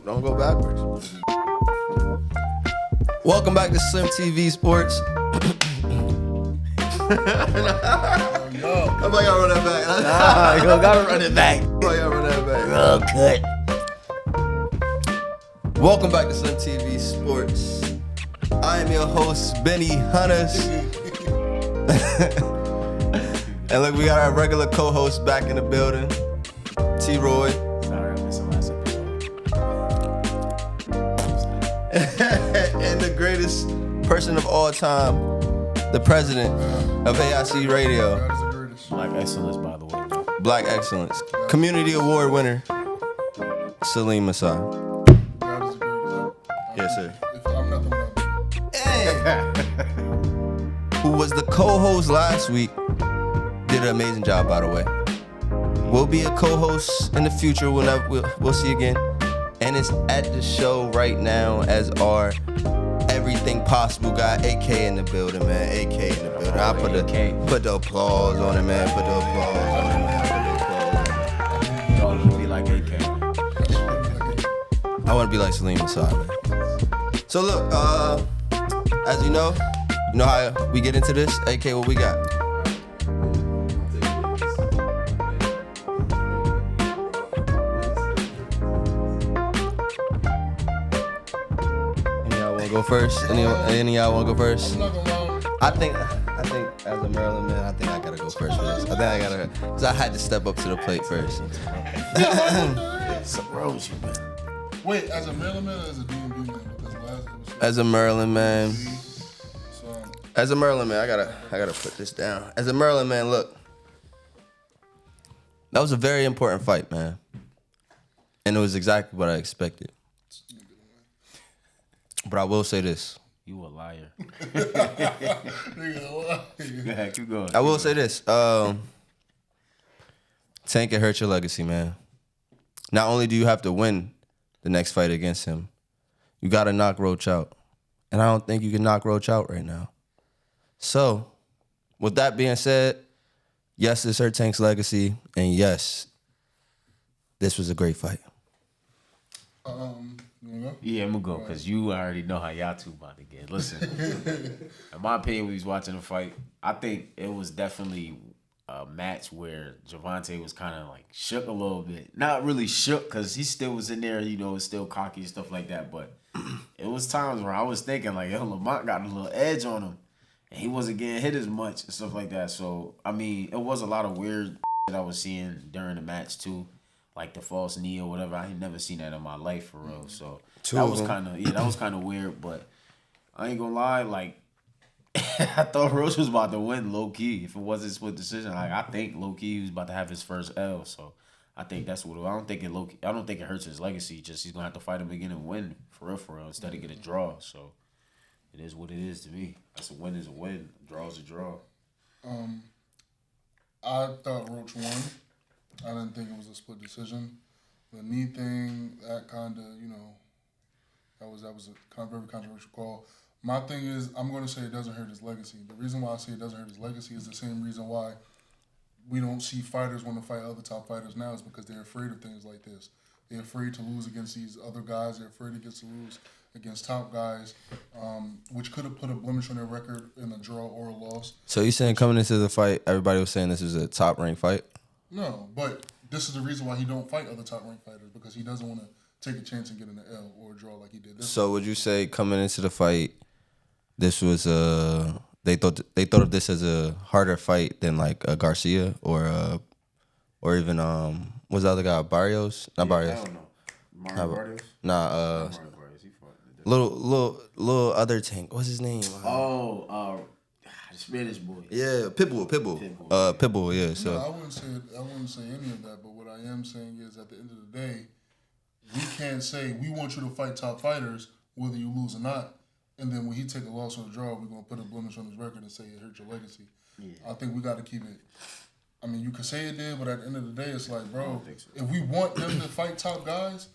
Don't go backwards. Welcome back to Slmtv Sports. How about y'all run that back? Nah, you gotta run it back. How about y'all run that back? Real cut. Welcome back to Slmtv Sports. I am your host, Benny Hunters. And look, we got our regular co-host back in the building, T-Roy. Sorry, I missed the last episode. And the greatest person of all time, the president of AIC Radio. Black excellence, by the way. Black excellence. Community award winner, Salim Masai. Yes, sir. Who was the co-host last week. Did an amazing job, by the way. We'll be a co-host in the future. We'll see again. And it's at the show right now as our everything possible guy, AK in the building, man. AK in the building. I put the applause on it, man. Put the applause on it, man. Y'all gonna be like AK. I want to be like Salim Masai, man. So look, as you know how we get into this. AK, what we got? Go first? Any of y'all want to go first? I think as a Maryland man, I think I gotta go first for this. Cause I had to step up to the plate first. Wait, as a Maryland man or as a DMV man? Because last episode, As a Maryland man, I gotta put this down. As a Maryland man, look, that was a very important fight, man, and it was exactly what I expected. But I will say this. You a liar. Go ahead, keep going. I will say this. Tank can hurt your legacy, man. Not only do you have to win the next fight against him, you got to knock Roach out. And I don't think you can knock Roach out right now. So, with that being said, yes, this hurt Tank's legacy. And yes, this was a great fight. Yeah, I'm gonna go because you already know how y'all two about to get. Listen, in my opinion, we was watching the fight. I think it was definitely a match where Gervonta was kind of like shook a little bit. Not really shook because he still was in there, still cocky and stuff like that. But it was times where I was thinking like, yo, Lamont got a little edge on him, and he wasn't getting hit as much and stuff like that. So I mean, it was a lot of weird that I was seeing during the match too. Like the false knee or whatever. I ain't never seen that in my life for real. So that was kind of weird. But I ain't gonna lie, like I thought Roach was about to win low key. If it wasn't split decision, like I think low key he was about to have his first L. So I think that's what I don't think it hurts his legacy. Just he's gonna have to fight him again and win for real, instead of get a draw. So it is what it is to me. That's a win is a win. A draw is a draw. I thought Roach won. I didn't think it was a split decision. The knee thing, that kind of, that was a very controversial call. My thing is, I'm going to say it doesn't hurt his legacy. The reason why I say it doesn't hurt his legacy is the same reason why we don't see fighters want to fight other top fighters now is because they're afraid of things like this. They're afraid to lose against these other guys. They're afraid to lose against top guys, which could have put a blemish on their record in a draw or a loss. So you saying coming into the fight, everybody was saying this was a top-ranked fight? No, but this is the reason why he don't fight other top-ranked fighters, because he doesn't want to take a chance and get an L or a draw like he did this. So would you say coming into the fight, this was they thought of this as a harder fight than like a Garcia or even what's the other guy, Barrios? Not Barrios. I don't know. Mario Barrios? Nah, Mario Barrios. He fought little other Tank. What's his name? The Spanish boy. Yeah, Pitbull. Pitbull. Yeah. So no, I wouldn't say any of that. But what I am saying is, at the end of the day, we can't say we want you to fight top fighters whether you lose or not, and then when he take a loss or a draw, we're gonna put a blemish on his record and say it hurt your legacy. Yeah. I think we got to keep it. I mean, you could say it did, but at the end of the day, it's like, bro, if we want them to fight top guys,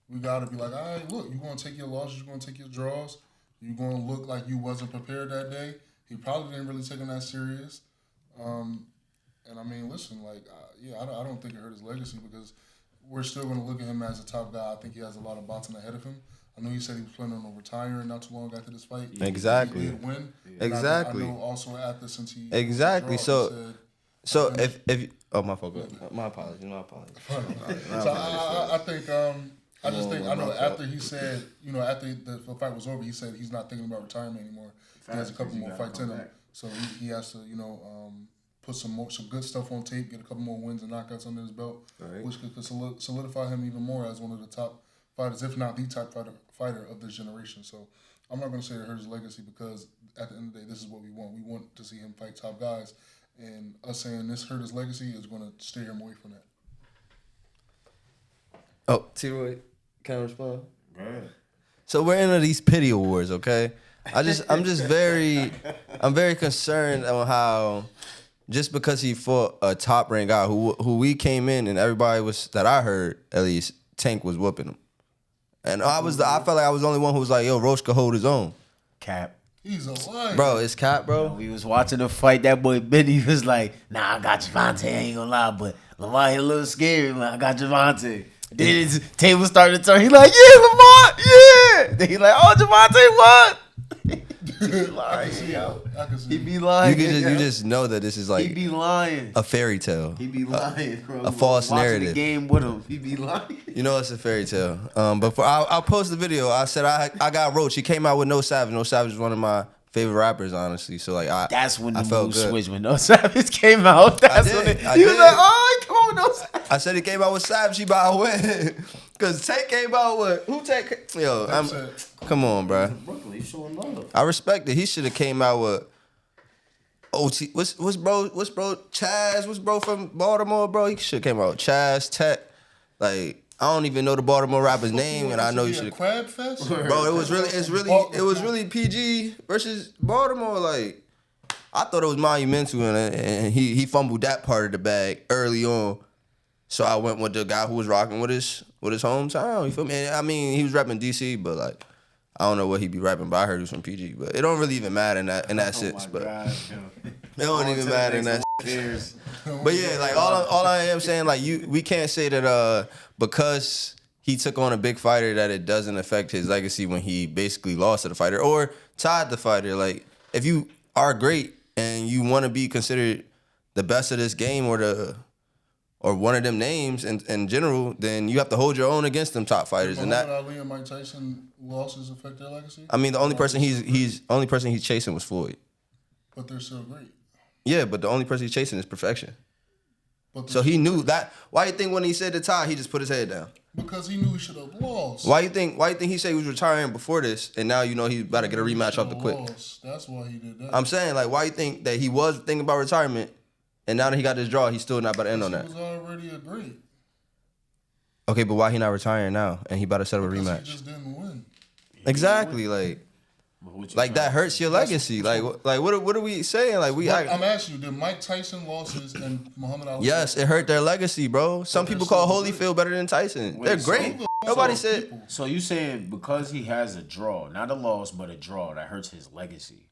we got to be like, all right, look, you're gonna take your losses, you're gonna take your draws, you're gonna look like you wasn't prepared that day. He probably didn't really take him that serious. And I mean, listen, like, I don't think it hurt his legacy because we're still going to look at him as a top guy. I think he has a lot of boxing ahead of him. I know he said he was planning on retiring not too long after this fight. Exactly. He did win. Exactly. I know also after since he exactly. Draw, So if my fault. My apologies. So I think I know after he said after the fight was over, he said he's not thinking about retirement anymore. He has a couple more fights in him, so he has to put some good stuff on tape, get a couple more wins and knockouts under his belt, which could solidify him even more as one of the top fighters, if not the top fighter of this generation. So I'm not going to say it hurt his legacy because at the end of the day, this is what we want. We want to see him fight top guys, and us saying this hurt his legacy is going to steer him away from that. Oh, T-Roy, can I respond? Go ahead. So we're into these pity awards, okay? I'm very concerned on how just because he fought a top ranked guy who we came in and everybody was, that I heard at least, Tank was whooping him. And I felt like I was the only one who was like, yo, Roach could hold his own. Cap. He's a liar. Bro, it's cap, bro. We was watching the fight. That boy Benny was like, nah, I got Gervonta. I ain't gonna lie, but Lamar a little scary, man. I got Gervonta. Then his table started to turn. He like, yeah, Lamar, yeah. Then he like, oh, Gervonta, what? He be lying, yo. He be lying. You just know that this is like he be lying. A fairy tale. He be lying, bro. A false narrative. The game with him. He be lying. You know it's a fairy tale. But I'll post the video. I said I got Roach. He came out with No Savage. No Savage is one of my favorite rappers, honestly. So like that's when the felt move good. switched when No Savage came out. That's when he was like, oh, come on, No Savage. I said he came out with Savage. He about to win. Cause Tank came out with who Tank? Yo, come on, bro. Brooklyn, he's showing love. I respect it. He should have came out with OT. What's bro? Chaz? What's bro from Baltimore, bro? He should have came out with Chaz Tech. Like I don't even know the Baltimore rapper's name, and I know you should. Crab Fest, bro. It was really PG versus Baltimore. Like I thought it was monumental, and he fumbled that part of the bag early on. So I went with the guy who was rocking with his hometown. You feel me? And I mean, he was rapping DC, but like I don't know what he be rapping. But I heard he was from PG. But it don't really even matter in that sense. But God, it don't even matter in that. But yeah, like all I am saying, like we can't say that because he took on a big fighter that it doesn't affect his legacy when he basically lost to the fighter or tied the fighter. Like if you are great and you want to be considered the best of this game or one of them names in general, then you have to hold your own against them top fighters. And that Ali and Mike Tyson losses affect their legacy? I mean, the only person he's chasing was Floyd. But they're still great. Yeah, but the only person he's chasing is perfection. So he knew that. Why you think when he said the tie, he just put his head down? Because he knew he should have lost. Why you think he said he was retiring before this, and now you know he's about to get a rematch off the quick? That's why he did that. I'm saying, like, why you think that he was thinking about retirement, and now that he got this draw, he's still not about to end on that? He was already agreed. Okay, but why he not retiring now, and he about to set up a rematch? He just didn't win. Exactly, like that hurts your legacy. Like what are we saying? Like I'm asking you, did Mike Tyson losses and Muhammad Ali? Yes, it hurt their legacy, bro. Some people call Holyfield better than Tyson. They're great. Nobody said. So you saying because he has a draw, not a loss, but a draw, that hurts his legacy?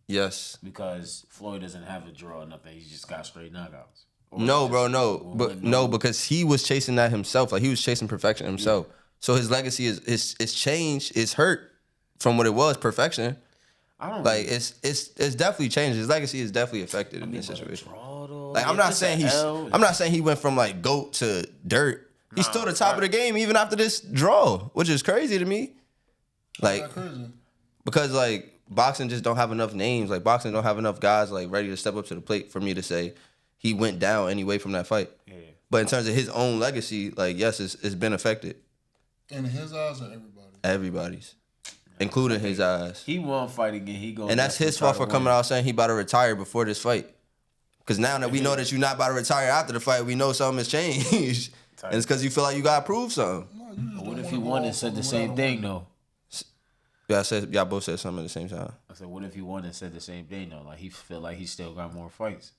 Yes. Because Floyd doesn't have a draw or nothing. He just got straight knockouts. No, bro, no. Because he was chasing that himself. Like he was chasing perfection himself. Yeah. So his legacy is changed. It's hurt from what it was, perfection. I don't like it's definitely changed. His legacy is definitely affected in this situation. Like I'm not saying he went from like GOAT to dirt. He's still the top of the game even after this draw, which is crazy to me. Like because like boxing just don't have enough names. Like boxing don't have enough guys like ready to step up to the plate for me to say he went down anyway from that fight. Yeah. But in terms of his own legacy, like yes, it's been affected. In his eyes or everybody? Everybody's. Including his eyes. He won't fight again. He going. And that's his fault for coming out saying he about to retire before this fight. Because now that we know that you're not about to retire after the fight, we know something has changed. And it's because you feel like you got to prove something. What if he won and said the same thing, though? Yeah, I said y'all both said something at the same time. I said, what if he won and said the same thing, though? Like, he feel like he still got more fights.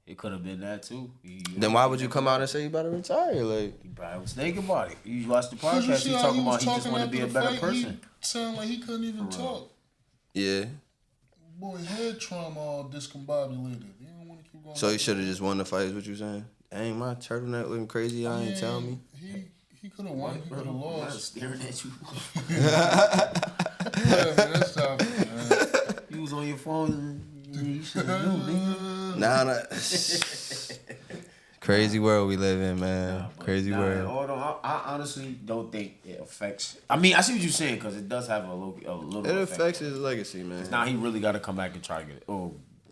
It could have been that too. Then why would you come out and say you about to retire? Like he probably was thinking about it. You watched the podcast. He's talking about he just want to be a better person. He sounded like he couldn't even talk. Yeah. Boy, head trauma all discombobulated. You don't want to keep going. So he should have just won the fight. Is what you saying? Dang, my turtleneck looking crazy. I ain't tell me. He could have won. He could have lost. Staring at you. Yeah, man, that's tough, man. You was on your phone. Nah. Crazy world we live in, man. Crazy world. Hold on. I honestly don't think it affects. I mean, I see what you're saying because it does have a little. It affects his legacy, man. Now he really got to come back and try to get it.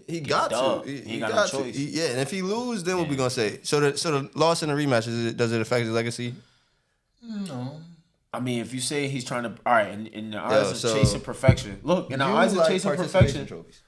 He got to. He got no choice. Yeah, and if he lose, then what we gonna say? So the loss in the rematch, does it affect his legacy? No. I mean, if you say he's trying to, all right, in the eyes of chasing perfection. Look, in the eyes of chasing perfection, trophies.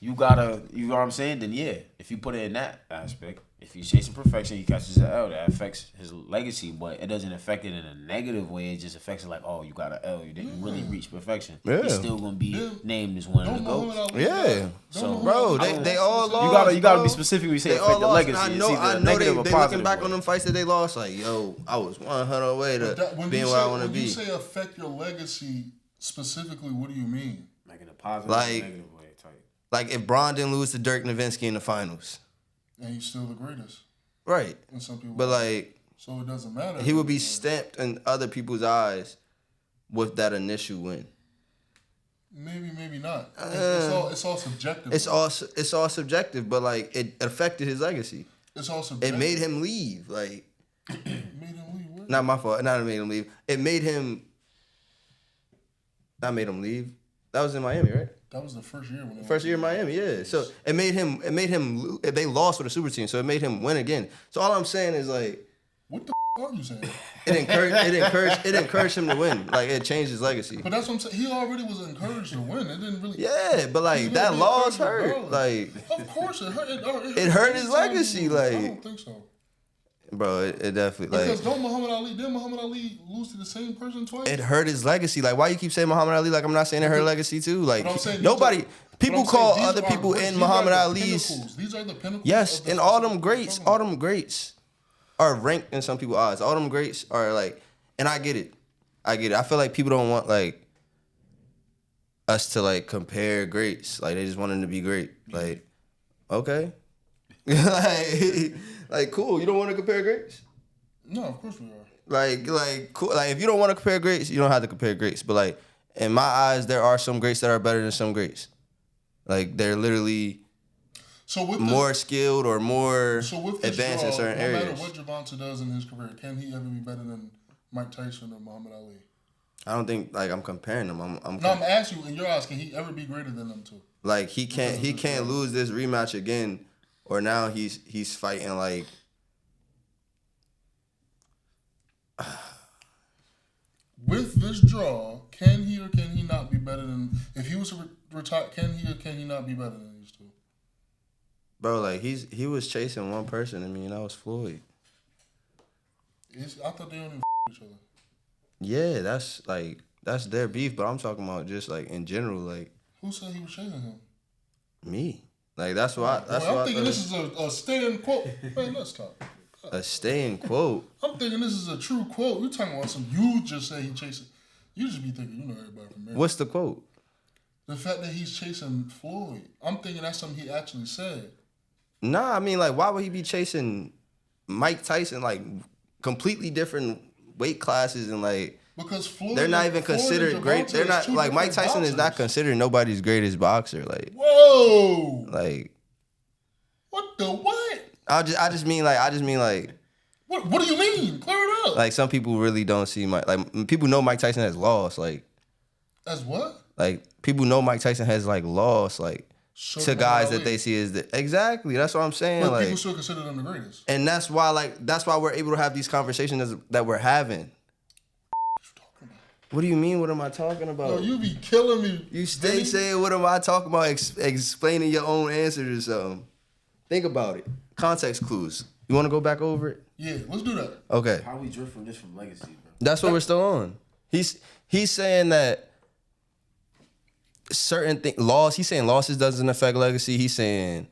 you know what I'm saying? Then yeah, if you put it in that aspect, if he's chasing perfection, he catches an L, that affects his legacy, but it doesn't affect it in a negative way. It just affects it like, oh, you got an L, you didn't really reach perfection. Yeah. He's still gonna be named as one of the GOATs. Yeah. So, bro, they all lost. You gotta be specific when you say affect the legacy. I know they looking back on them fights that they lost, like, yo, I was 100 way to being where I want to be. When you say affect your legacy, specifically, what do you mean? Like in a positive like, or negative way, type. Like if Bron didn't lose to Dirk Nowitzki in the finals. And he's still the greatest. Right. And some people, but like, so it doesn't matter. He would be stamped in other people's eyes with that initial win. Maybe not. It's all subjective. It's all subjective, but like it affected his legacy. It's all subjective. It made him leave. Like, made him leave. What? Not my fault. Not made him leave. It made him. Not made him leave. That was in Miami, right? That was the first year when first year in Miami, yeah. So it made him. They lost with a super team, so it made him win again. So all I'm saying is like, what the are you saying? It encouraged him to win. Like it changed his legacy. But that's what I'm saying. He already was encouraged to win. It didn't really. Yeah, but like that loss hurt. Like, of course it hurt. It hurt his legacy. Like, I don't think so. Bro, it definitely because didn't Muhammad Ali lose to the same person twice? It hurt his legacy. Like, why you keep saying Muhammad Ali? Like, I'm not saying it hurt legacy too. Like, nobody. People call other people in Muhammad Ali's. These are the pinnacles. Yes, and all them greats are ranked in some people's eyes. All them greats are like, and I get it. I feel like people don't want like us to like compare greats. Like they just want them to be great. Like, okay, like cool. You don't want to compare greats? No, of course we are. Like cool. Like if you don't want to compare greats, you don't have to compare greats. But like in my eyes, there are some greats that are better than some greats. Like they're literally more skilled or more advanced in certain areas. No matter what Gervonta does in his career, can he ever be better than Mike Tyson or Muhammad Ali? I don't think like I'm comparing them. I'm asking you in your eyes, can he ever be greater than them two? Like he can't lose this rematch again, or now he's fighting like. With this draw, can he or can he not be better than if he was to retire? Can he or can he not be better than these two? Bro, like he was chasing one person. I mean, that was Floyd. I thought they only each other. Yeah, that's their beef. But I'm talking about just like in general. Like, who said he was chasing him? Me. Like that's why. I'm thinking this is a staying quote. Man, let's talk. A staying quote. I'm thinking this is a true quote. You're talking about some. You just say he chasing. You just be thinking you know everybody from there. What's the quote? The fact that he's chasing Floyd. I'm thinking that's something he actually said. Nah, I mean like why would he be chasing Mike Tyson? Like completely different weight classes and like because Floyd, they're not even considered great. They're not like Mike Tyson is not considered nobody's greatest boxer. Like whoa, like what the what? I just mean like. What do you mean? Clear it up. Like some people really don't see Mike. Like people know Mike Tyson has lost. Like as what? Like people know Mike Tyson has like lost. Like to guys that they see as exactly. That's what I'm saying. But like people still consider them the greatest. And that's why we're able to have these conversations that we're having. What do you mean? What am I talking about? Yo, you be killing me. You stay saying, what am I talking about? Explaining your own answers or something. Think about it. Context clues. You want to go back over it? Yeah, let's do that. Okay. How we drift from this from legacy, bro? That's what we're still on. He's saying that certain things, he's saying losses doesn't affect legacy. He's saying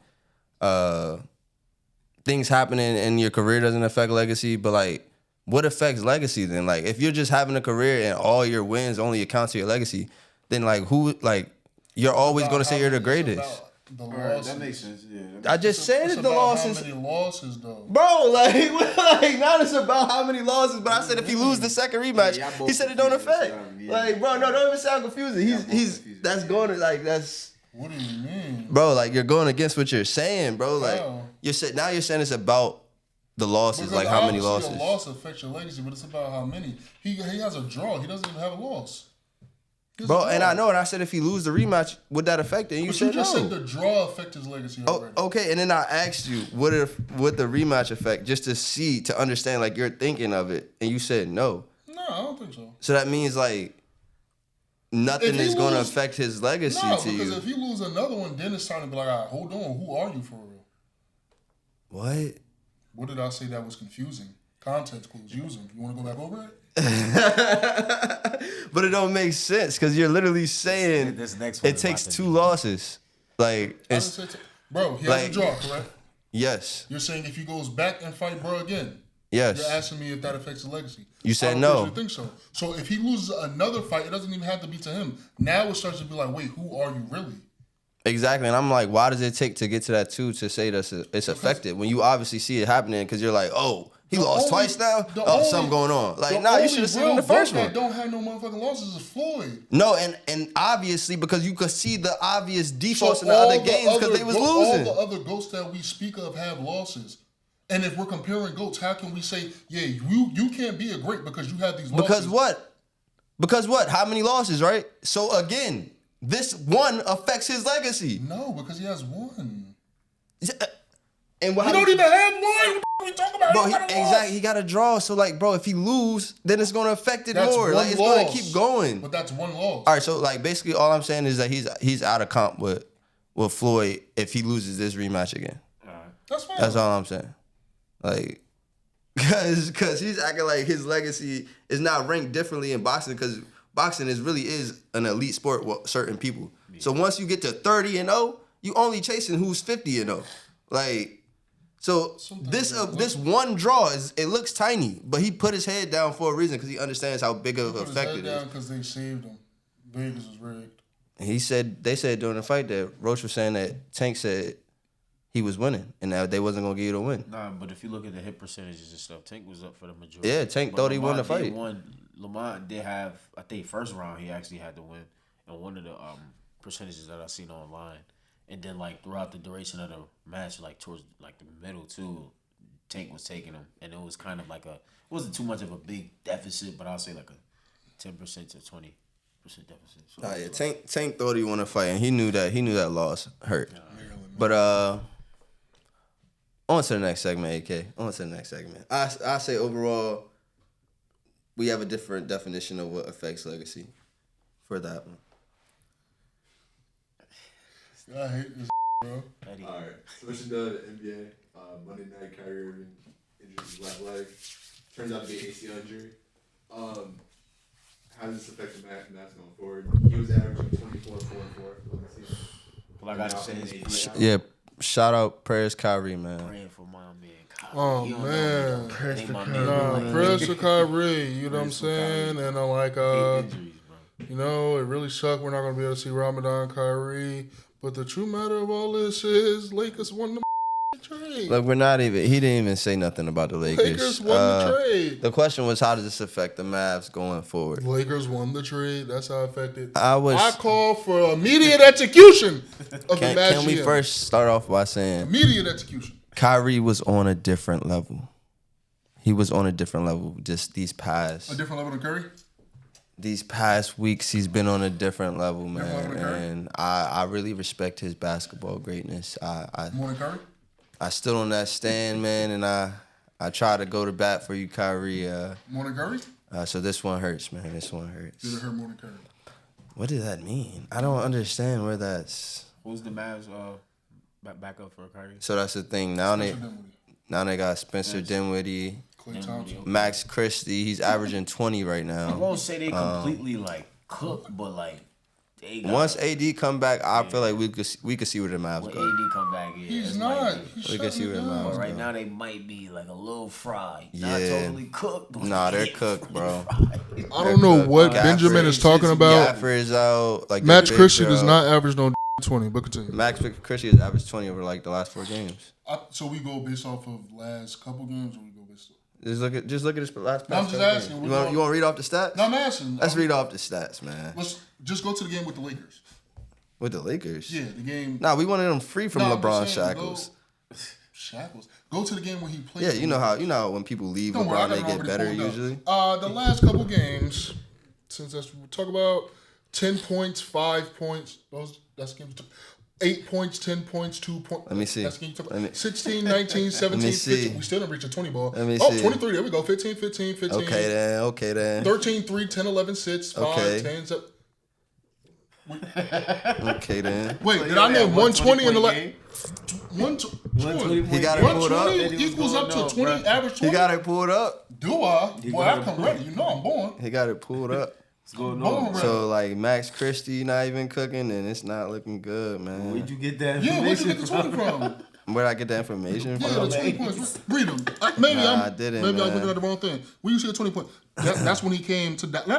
things happening in your career doesn't affect legacy. But like, what affects legacy then? Like, if you're just having a career and all your wins only account to your legacy, then like you're always going to say you're the greatest. The All right, losses. that makes sense. Yeah. I just said It's it. The about losses. how many losses, though? Bro, like not it's about how many losses, but I said if he lose the second rematch, Yeah, y'all both he said it don't confused. affect. Yeah. Like, bro, no, don't even sound confusing. Y'all both He's confused. that's going to like that's What do you mean? bro, like you're going against what you're saying, bro. Like How? you're saying it's about the losses, Because like how many obviously losses. a loss affects your legacy, but it's about how many. He has a draw. He doesn't even have a loss. He has Bro, a and draw. I know, and I said if he lose the rematch, would that affect it? And you But said you just no. said the draw affect his legacy already. Okay, and then I asked you, would the rematch affect, just to understand like you're thinking of it, and you said no. No, I don't think so. So that means like nothing If he is going to lose- affect his legacy No, to because you. if you lose another one, then it's time to be like, all right, hold on, who are you for real? What? What did I say that was confusing? Context clues, use them. You want to go back over it? But it don't make sense because you're literally saying This next one it is takes about to 2 be- losses. Like I it's didn't say bro, he has like- a draw, correct? yes, You're saying if he goes back and fight bro again, yes. you're asking me if that affects his legacy. You said I don't no. think so. So if he loses another fight, it doesn't even have to be to him. Now it starts to be like, wait, who are you really? Exactly, and I'm like, why does it take to get to that 2 to say that it's affected when you obviously see it happening because you're like, oh, he The lost only- twice now. the Oh, only- something going on. Like, The nah, you only should have seen real in the first GOAT one. that don't have no motherfucking losses is Floyd. No, and obviously because you could see the obvious So defaults in the all other games because they was losing. All the other GOATs that we speak of have losses. And if we're comparing GOATs, how can we say, yeah, you can't be a great because you have these losses? Because what? Because what? How many losses, right? So again, this one affects his legacy. No, because he has one. And what? He don't even have one. What are we talking about? Bro, He got a loss. exactly. He got to draw. So like, bro, if he lose, then it's gonna affect it That's more. one Like it's loss. gonna keep going. But that's one loss. All right, so like basically all I'm saying is that he's out of comp with Floyd if he loses this rematch again. That's fine. That's all I'm saying. Like, cause he's acting like his legacy is not ranked differently in boxing because boxing really is an elite sport with certain people. So once you get to 30-0, you only chasing who's 50-0. Like, so this one draw it looks tiny, but he put his head down for a reason because he understands how big of an Put his effect head it down is. because they saved him. Vegas was rigged. And they said during the fight that Roach was saying that Tank said he was winning and that they wasn't gonna give you the win. Nah, but if you look at the hit percentages and stuff, Tank was up for the majority. Yeah, Tank But thought he won the Lamont did fight. Lamont did have, I think, first round he actually had to win, and one of the percentages that I seen online, and then like throughout the duration of the match, like towards like the middle too, Tank was taking him, and it was kind of like it wasn't too much of a big deficit, but I'll say like a 10% to 20% deficit. So Oh yeah, Tank thought he won a fight and he knew that loss hurt. But on to the next segment, AK. On to the next segment. I say overall, we have a different definition of what affects legacy for that one. I hate this, bro. All right, switching to the NBA. Monday night, Kyrie Irving injured his left leg. Turns out to be an ACL injury. How does this affect the Mavs going forward? He was averaging 24, 4, and 4 on the season. all I gotta say is Yeah, shout out prayers Kyrie, man. praying for my man. Kyrie. Oh, You don't know man. me, though. Prayers Ain't for my Kyrie. nigga, Nah, like, prayers for Kyrie. You know what I'm Prayers for saying? Kyrie. And I'm like, hate injuries, bro. you know, it really sucked. We're not gonna be able to see Ramadan Kyrie. But the true matter of all this is, Lakers won the trade. Look, he didn't even say nothing about the Lakers. Lakers won the trade. The question was, how does this affect the Mavs going forward? Lakers won the trade. That's how it affected. I call for immediate execution of the match. Can we first start off by saying Immediate execution. Kyrie was on a different level. He was on a different level just these A past different level than Curry? weeks. He's been on a different level, Different man. level than Curry? And I really respect his basketball greatness. More than Curry? I stood on that stand, man, and I try to go to bat for you, Kyrie. More than Curry? So this one hurts, man. This one hurts. Did it hurt more than Curry? What does that mean? I don't understand where that's. Who's the Mavs backup for Kyrie? So that's the thing. Now Spencer Dinwiddie. they got Spencer Dinwiddie, Klay Thompson. Max Christie. He's averaging 20 right I now. won't say they completely like cooked, but like they got Once AD come back, I feel like we could see where the Mavs when go. AD come back, yeah, He's it's not. might be. He's We can see shutting it where down. Miles But right go. now they might be like a little fried, not Yeah. totally cooked. But Nah, they're cooked, bro. I don't know what Gafford- Benjamin is talking about. Gafford is out. Like Max their bigs Christian are does out. not average no 20, but continue. Max Christie has averaged 20 over like the last 4 games. So we go based off of last couple games, or we go based off? Just look at this last. No, I'm just asking. You want to read off the stats? No, I'm asking. Let's read off the stats, man. Let's just go to the game with the Lakers. With the Lakers? Yeah, the game. Nah, we wanted them free from LeBron shackles. Shackles. Go to the game when he played. Yeah, you know how when people leave LeBron, they get better usually. The last couple games, since we talk about 10 points, 5 points. That's games. 8 points, 10 points, 2 points. Let me see. That's 16, 19, 17, 15. We still didn't reach a 20 ball. Let me see. 23. There we go. 15. Okay then. 13, 3, 10, 11, 6, 5, Okay. 10, 7. Okay then. Wait, did I name 120 in the last? 120. He got it pulled up. 120 equals up to 20, average 20. He got it pulled up. Do I? Boy, I come ready. You know I'm born. He got it pulled up. What's going on? So like Max Christie not even cooking, and it's not looking good, man. Where'd you get that Yeah, where'd you information get the 20 from? Where'd I get that information Yeah, from? the 20 points. Read them. Maybe I didn't. Maybe I was man. looking at the wrong thing. We used to get 20 points. That's when he came to that. Nah,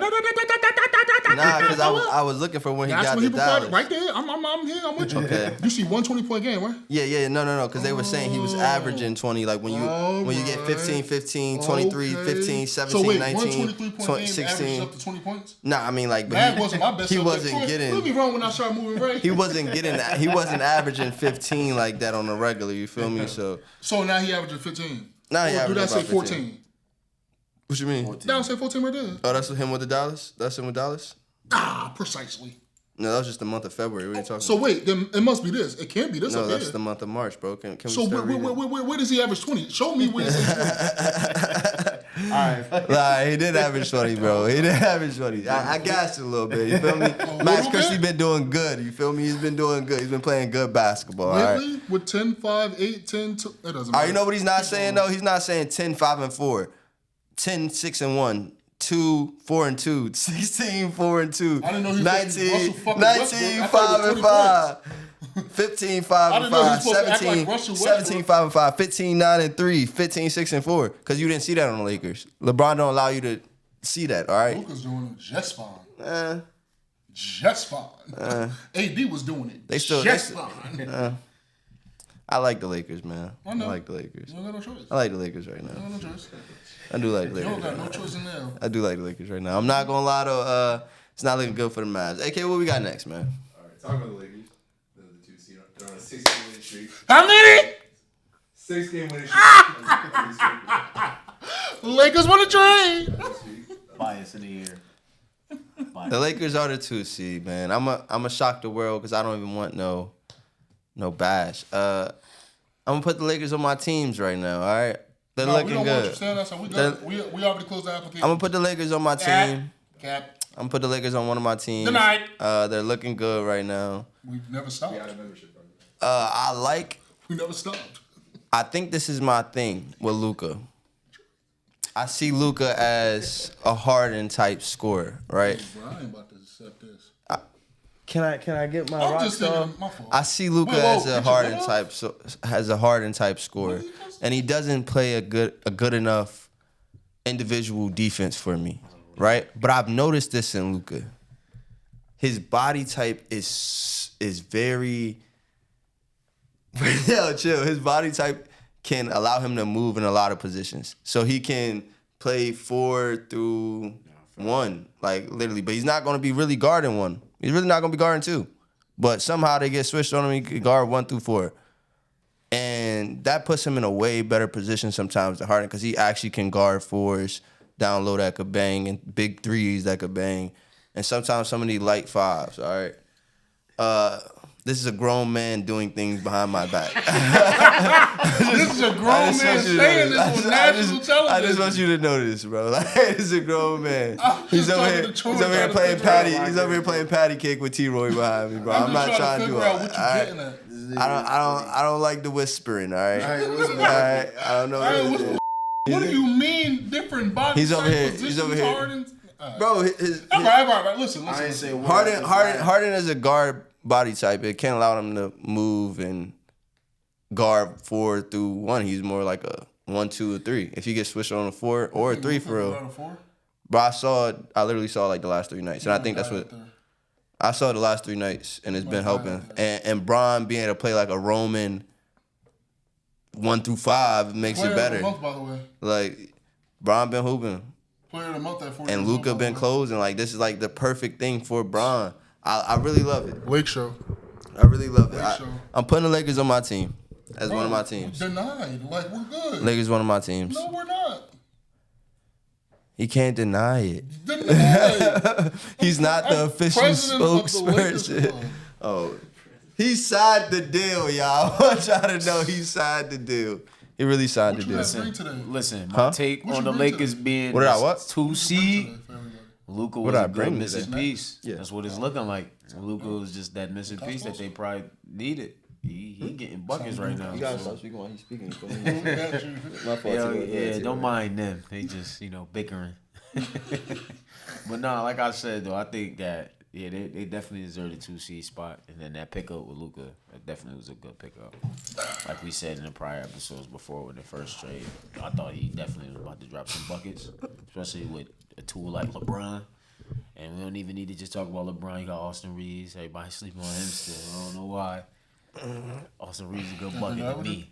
because I was looking for when he That's got when to he provided. Dallas. Right there. I'm here. I'm with you. Okay. You see 120-point game, right? Yeah, no, because they were saying he was averaging 20, like when you get 15, 15, 23, Okay. 15, 17, so wait, 19, 123-point 20, game 16. averages up to 20 points? Nah, I mean like, but That wasn't my best. he subject. wasn't Prove me getting, wrong when I started moving right. he wasn't averaging 15 like that on the regular. You feel me? So now he averages 15. now he Or do averaging that say about 14? 15. What you mean? That say 14 right there. Oh, that's him with the Dallas. That's him with Dallas. Precisely. No, that was just the month of February. What are you talking So about? wait, then it must be this. It can't be this No, up that's here. the month of March, bro. Can we So start reading? where does he average 20? Show me where he says 20. Nah, he did average 20, bro. He did average 20. I gassed it a little bit. You feel me? Max Christie been doing good. You feel me? He's been doing good. He's been playing good basketball. All right. Really? With 10, 5, 8, 10, 2. It doesn't All matter. right, you know what he's not saying, though? He's not saying 10, 5, and 4. 10, 6, and 1. 2, 4, and 2. 16, 4, and 2. I didn't know he was 19, Russell fucking 19, Westbrook. I 5, thought it and was 5. 15, 5, and I didn't know he 5. was supposed to act 17, like Russell Westbrook. 17, 5, and 5. 15, 9, and 3. 15, 6, and 4. Because you didn't see that on the Lakers. LeBron don't allow you to see that, all right? Luka's doing it just fine. Eh. Just fine. AD was doing it just fine. I like the Lakers, man. I know. I like the Lakers. You don't got no choice. I like the Lakers right You now. don't got no choice. I do like the You don't Lakers. got no choice in there. I do like the Lakers right now. I'm not gonna lie though. It's not looking good for the Mavs. AK, what we got next, man? All right, talking about the Lakers. They're the 2 seed. They're on a 6-game winning streak. How many? 6-game winning streak. Lakers want to trade. Bias in the air. The Lakers are the 2 seed, man. I'm a shock the world because I don't even want no bash. I'm gonna put the Lakers on my teams right now. All right, they're No, we looking don't want you good. saying that, so we already closed the application. I'm gonna put the Lakers on my team. Cap. I'm gonna put the Lakers on one of my teams. Denied. They're looking good right now. We've never stopped. We had a membership program. We never stopped. I think this is my thing with Luka. I see Luka as a Harden type scorer, right? Bro, I ain't about to accept this. Can I get my I'm rock just star? thinking, my fault. I see Luka Whoa, as a get your Harden ball? type, has a Harden type scorer, and he doesn't play a good enough individual defense for me, right? But I've noticed this in Luka. His body type is very yo, chill. His body type can allow him to move in a lot of positions, so he can play 4 through 1, like literally. But he's not going to be really guarding 1. He's really not going to be guarding 2. But somehow they get switched on him. He can guard 1 through 4. And that puts him in a way better position sometimes than Harden because he actually can guard 4s down low that could bang and big 3s that could bang. And sometimes some of these light 5s, all right? This is a grown man doing things behind my back. This is a grown man saying this on national television. I just want you to know this, bro. Like, this is a grown man. He's over here. He's over here playing patty. He's over here playing patty cake with T-Roy behind me, bro. I'm not trying to do figure out it. what you're getting at. I don't like the whispering. All right. I don't know. What do you mean different body He's over here. positions, He's over here. Harden? Bro, All right. Listen. I ain't say Harden is a guard body type. It can't allow him to move and guard 4 through 1. He's more like a 1, 2, or 3. If he gets switched on a 4 or a 3 for real. Bro, I literally saw like the last 3 nights, and I think that's what. I saw it the last 3 nights, and it's been helping. And Bron being able to play like a Roman 1 through 5 makes Player it better. of the month, by the way. Like, Bron been hooping. Player of the month at 40. And Luka been closing. Like, this is like the perfect thing for Bron. I really love it. Lake Show. I really love it. Show. I'm putting the Lakers on my team as one of my teams. Denied. Like, we're good. Lakers one of my teams. No, we're not. He can't deny it. Denied. He's not the official President of the Lakers spokesperson. Club. Oh, he signed the deal, y'all. I want y'all to know he signed the deal. He really signed the What you deal. had bring today? Listen, my Huh? take What on you the bring Lakers today? being What did I what? 2 seed. Today for everybody. Luka What was did I a bring good missing today? piece. Yeah. That's what it's looking like. Luka was just that missing piece that they probably needed. He getting buckets right now. So. speaking while he's speaking. Got you. My fault. Yeah, don't mind them. They just, bickering. But nah, like I said though, I think that they definitely deserved a 2 seed spot, and then that pickup with Luka, that definitely was a good pickup. Like we said in the prior episodes before with the first trade, I thought he definitely was about to drop some buckets, especially with a tool like LeBron. And we don't even need to just talk about LeBron. You got Austin Reeves. Everybody sleeping on him still. I don't know why. Austin Reeves is a good bucket to me.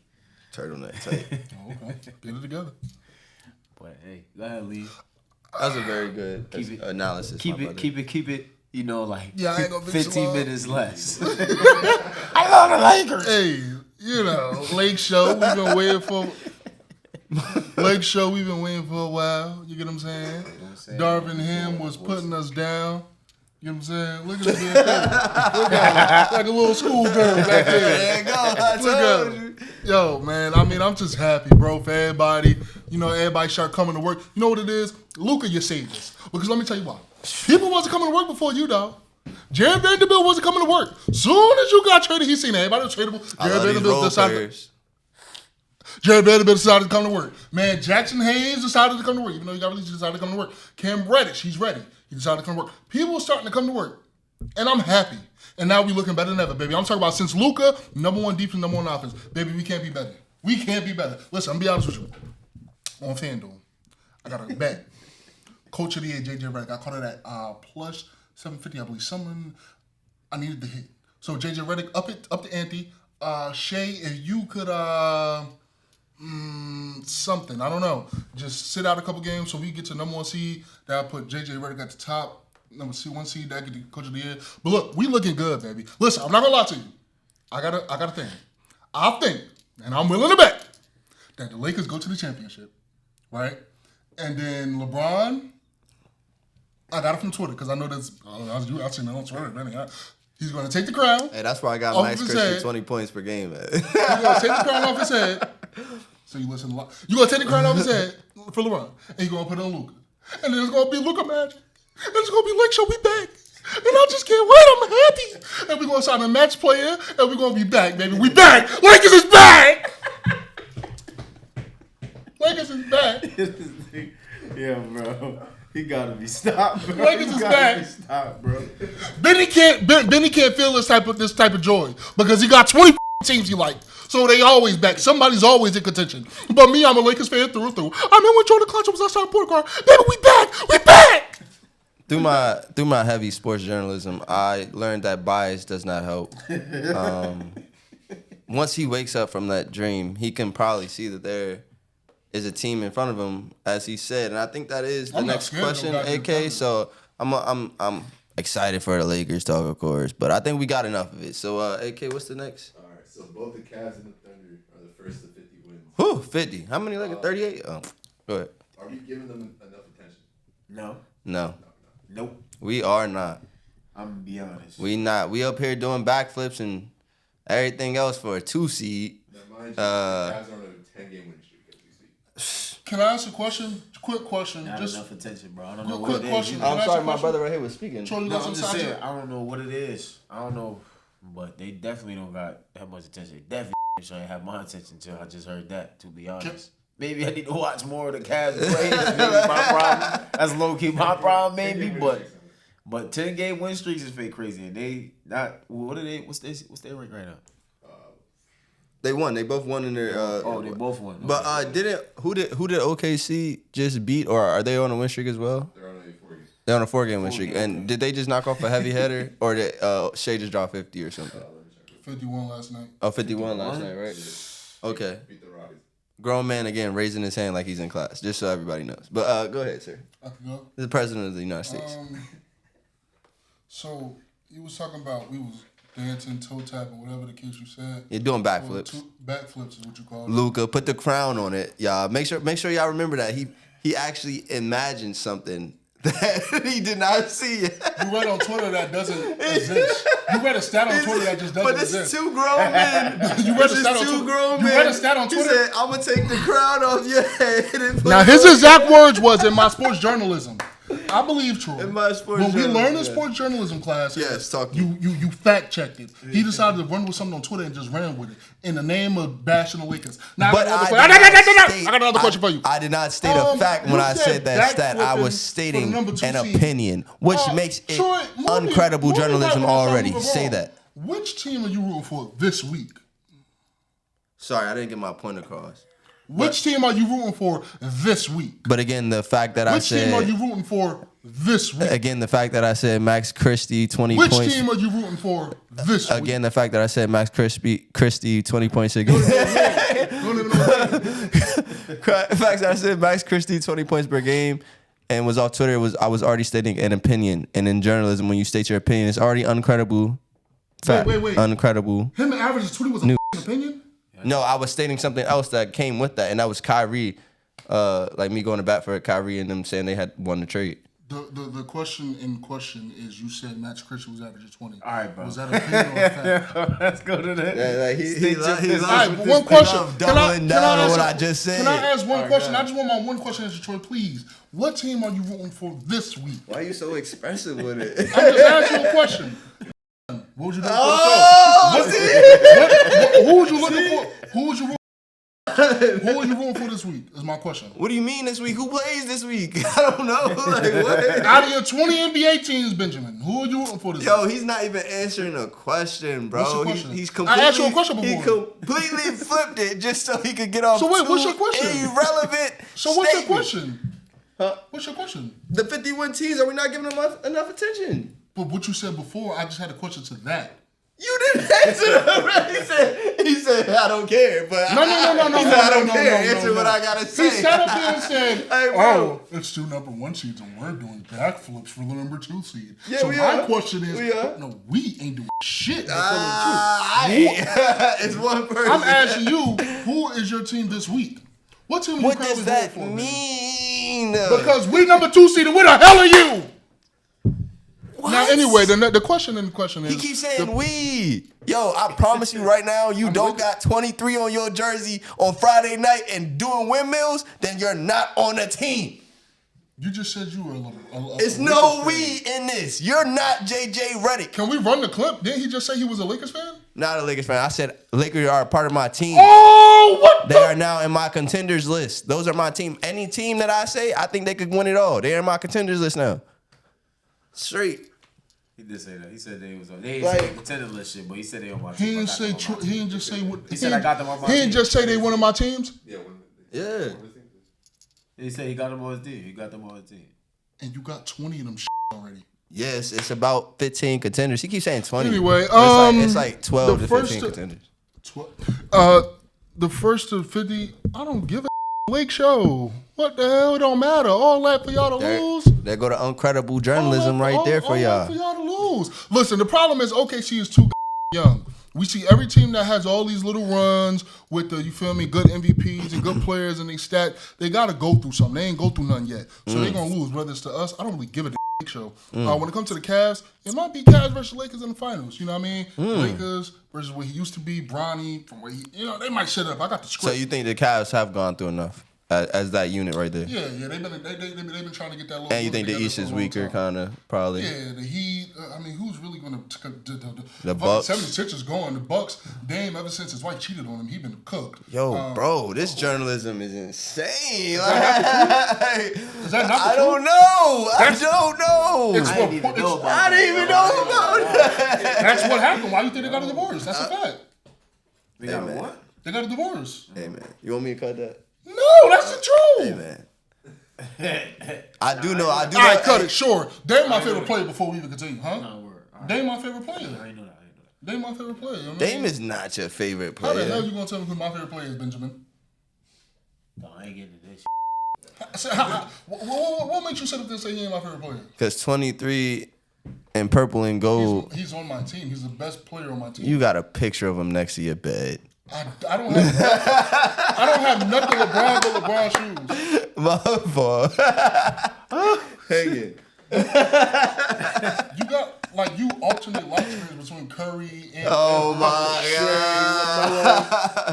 Turtleneck tight. Oh, okay. Get it together. But hey, go ahead, Lee. That's a very good analysis. Keep it. Like Yeah, I ain't gonna fix 15 you up. minutes less. I love the Lakers. Hey, Lake Show, we've been waiting for. Lake Show, we've been waiting for a while. You get what I'm saying? Darvin Ham was putting us down. You know what I'm saying? Look at this being Look at him. Like a little schoolgirl back there. There you go. I Look told at you. him. Yo, man, I'm just happy, bro, for everybody. Everybody start coming to work. You know what it is? Luka, you saved us. Because let me tell you why. People wasn't coming to work before you, dog. Jared Vanderbilt wasn't coming to work. Soon as you got traded, he seen everybody was tradable. I love these role players. Jared Vanderbilt decided to come to work. Man, Jackson Hayes decided to come to work. Even though he got released, he decided to come to work. Cam Reddish, he's ready. He decided to come to work. People are starting to come to work. And I'm happy. And now we looking better than ever, baby. I'm talking about since Luka, number 1 defense, number 1 offense. Baby, we can't be better. We can't be better. Listen, I'm going to be honest with you. On FanDuel, I got a bet. Coach of the Year, JJ Redick. I caught it at plus 750, I believe. Someone I needed to hit. So JJ Redick, up the ante. Shay, if you could something, I don't know. Just sit out a couple games so we get to number 1 seed. That I put JJ Redick at the top. Number 1 seed, that get the Coach of the Year. But look, we looking good, baby. Listen, I'm not gonna lie to you. I got a thing. I think, and I'm willing to bet, that the Lakers go to the championship, right? And then LeBron, I got it from Twitter because I know that's I've seen it on Twitter. Man, he's gonna take the crown. Hey, that's why I got Off Max his Christian head. 20 points per game. He's gonna take the crown off his head. So you listen a lot. You're gonna take the crown off his head for LeBron, and you're gonna put it on Luka, and then it's gonna be Luka Magic, and it's gonna be Lake Show. We back. And I just can't wait. I'm happy. And we're going to sign a match player, and we're going to be back, baby. We back. Lakers is back. Lakers is back. Yeah, bro. He gotta be stopped, bro. Lakers is back. Stop, bro. Benny can't feel this type of joy because he got 20 teams he like. So they always back. Somebody's always in contention. But me, I'm a Lakers fan through and through. I remember when Jordan Clarkson was outside point guard. Baby, we back. We back. Through my heavy sports journalism, I learned that bias does not help. Once he wakes up from that dream, he can probably see that there is a team in front of him, as he said, and I think that is the I'm not next scared, question, though, AK. So I'm excited for the Lakers talk, of course, but I think we got enough of it. So AK, what's the next? All right, so both the Cavs and the Thunder are the first to 50 wins. Whew, 50. How many Lakers? 38. Oh, go ahead. Are we giving them enough attention? No. No, Nope. we are not. I'm gonna be honest. We not. We up here doing backflips and everything else for a 2 seed. Now, mind you, the Cavs are on a 10-game winning streak as we speak. Can I ask a question? Quick question. Not Just enough attention, bro. I don't know quick what it is. question. You Can I I'm ask sorry, a my question? brother right here was speaking. Troy, you No, got I'm some just side saying, check? I don't know what it is. I don't know, but they definitely don't got that much attention. They definitely shouldn't have my attention until I just heard that, to be honest. Maybe I need to watch more of the Cavs play. That's maybe my problem. That's low-key my problem, maybe, but 10-game win streaks is fake crazy. And they not, what are they, what's their rank right now? They won. They both won in their. They both won. But who did OKC just beat, or are they on a win streak as well? They're on a 4 game. They're on a 4-game win streak. And did they just knock off a heavy header, or did Shea just drop 50 or something? 51 last night. Oh, 51 last night, right? Okay. Beat the Rockies. Grown man again raising his hand like he's in class, just so everybody knows. But go ahead, sir. I can go. The president of the United States. So you was talking about we was dancing, toe tapping, whatever the case you said. You're doing backflips. Backflips is what you call it. Luka, put the crown on it, y'all. Make sure y'all remember that he actually imagined something that he did not see. You read on Twitter that doesn't exist. You read a stat on Twitter that just doesn't But this exist. is two grown men. You read a This stat is on two Twitter. grown You men. read a stat on He Twitter. said, "I'm gonna take the crown off your head." And put Now it his on exact words was in my sports journalism. I believe Troy. In my sports when we journalism, learned in yeah. sports journalism class, Yes, talk to you fact checked it. He decided to run with something on Twitter and just ran with it in the name of bashing the Lakers. Now But I got another question for you. I did not state a fact when you I said that stat. I was backflipping stating for the number 2 an seed. opinion, which makes it Troy, uncredible journalism already. Say that. Which team are you rooting for this week? Sorry, I didn't get my point across. Which team are you rooting for this week? But again, the fact that Which team are you rooting for this week? Again, the fact that I said Max Christie 20 Which points. team are you rooting for this week? Again, the fact that I said Max Christie 20 points a game. Don't even know The fact that I said Max Christie 20 points per game and was off Twitter I was already stating an opinion. And in journalism, when you state your opinion, it's already uncredible. Fact. Wait. Uncredible. Him average 20 was a opinion? No, I was stating something else that came with that, and that was Kyrie. Like me going to bat for Kyrie and them saying they had won the trade. The question in question is you said Max Christian was averaging 20. All right, bro. Was that an opinion or a fact? Let's go to that. Yeah, like he All right, but one question. doubling down on what I just said. Can I ask one question? I just want my one question answer, Troy, please. What team are you rooting for this week? Why are you so expressive with it? I'm just asking you a question. What would you do for the show? Who would you looking for? Who would you rooting for this week? Is my question. What do you mean this week? Who plays this week? I don't know. Like what? Out of your 20 NBA teams, Benjamin, who are you rooting for this Yo, week? he's not even answering a question, bro. What's your question? He's completely. I asked you a question before. He completely flipped it just so he could get off. So wait, what's two your question? Irrelevant. So what's your statements. question? Huh? What's your question? The 51 teams, are we not giving them enough attention? But what you said before, I just had a question to that. You didn't answer that. He said, I don't care. But No. I don't care. Answer what I gotta say. He sat up there and said, Hey, bro. it's 2 number 1 seeds and we're doing backflips for the number 2 seed. Yeah, so we my are. question is, We are. no, we ain't doing shit. It's one person. I'm asking you, who is your team this week? What team are you What currently does that voting for? mean? Because we number 2 seed and where the hell are you? What? Now, anyway, the question is... He keeps saying we. Yo, I promise you right now, you don't got 23 on your jersey on Friday night and doing windmills, then you're not on a team. You just said you were a It's Lakers no fan. we in this. You're not JJ Redick. Can we run the clip? Didn't he just say he was a Lakers fan? Not a Lakers fan. I said Lakers are a part of my team. Oh, what They are now in my contenders list. Those are my team. Any team that I say, I think they could win it all. They're in my contenders list now. Straight. He did say that. He said they was on. They Like- said contender list shit, but he said they on my team. He didn't I got say. them on my He team. didn't just say what. He said I got them on my He didn't team. just say they one of my teams. Yeah. Yeah. He said he got them on his team. He got them on his team. And you got 20 of them already. Yes, it's about 15 contenders. He keeps saying 20. Anyway, But it's like 12 the to first 15 to- contenders. The first to 50. I don't give a Lake show. What the hell? It don't matter. All that for y'all to lose. There go to uncredible journalism right there for all y'all. that for y'all to lose. Listen, the problem is OKC is too young. We see every team that has all these little runs with the, you feel me, good MVPs and good players and they stat, they got to go through something. They ain't go through none yet. So they're going to lose, whether it's to us. I don't really give a show. When it comes to the Cavs, it might be Cavs versus Lakers in the finals. You know what I mean? Lakers versus what he used to be, Bronny, from where he, they might shut up. I got the So script. you think the Cavs have gone through enough as that unit right there? Yeah, they've been trying to get that little. And you think the together East for a is long weaker, time. kind of, probably? Yeah, the Heat. I mean, who's really going to The Bucks. 76ers going. The Bucks. Dame, ever since his wife cheated on him, he been cooked. Yo, bro, this journalism is insane. Like, Is that not the I don't know. I don't know. It's I what, didn't even know about I didn't even know about that. that's what happened. Why do you think they got a divorce? That's a fact. They got man. what? They got a divorce. Hey, man, you want me to cut that? No, that's the truth. Hey, man. I do know. All right, cut it. Sure. They're my favorite player before we even continue, huh? No word. Right. They my favorite player. I ain't know that. They my favorite player. You know Dame is not your favorite How the hell player. you gonna tell me who my favorite player is, Benjamin? No, I ain't getting this. What makes you sit up there and say he ain't my favorite player? Because 23 and purple and gold, He's on my team. He's the best player on my team. you got a picture of him next to your bed. I don't have nothing LeBron but LeBron shoes. My fault. Hanging. You got you alternate light screens between Curry and Oh my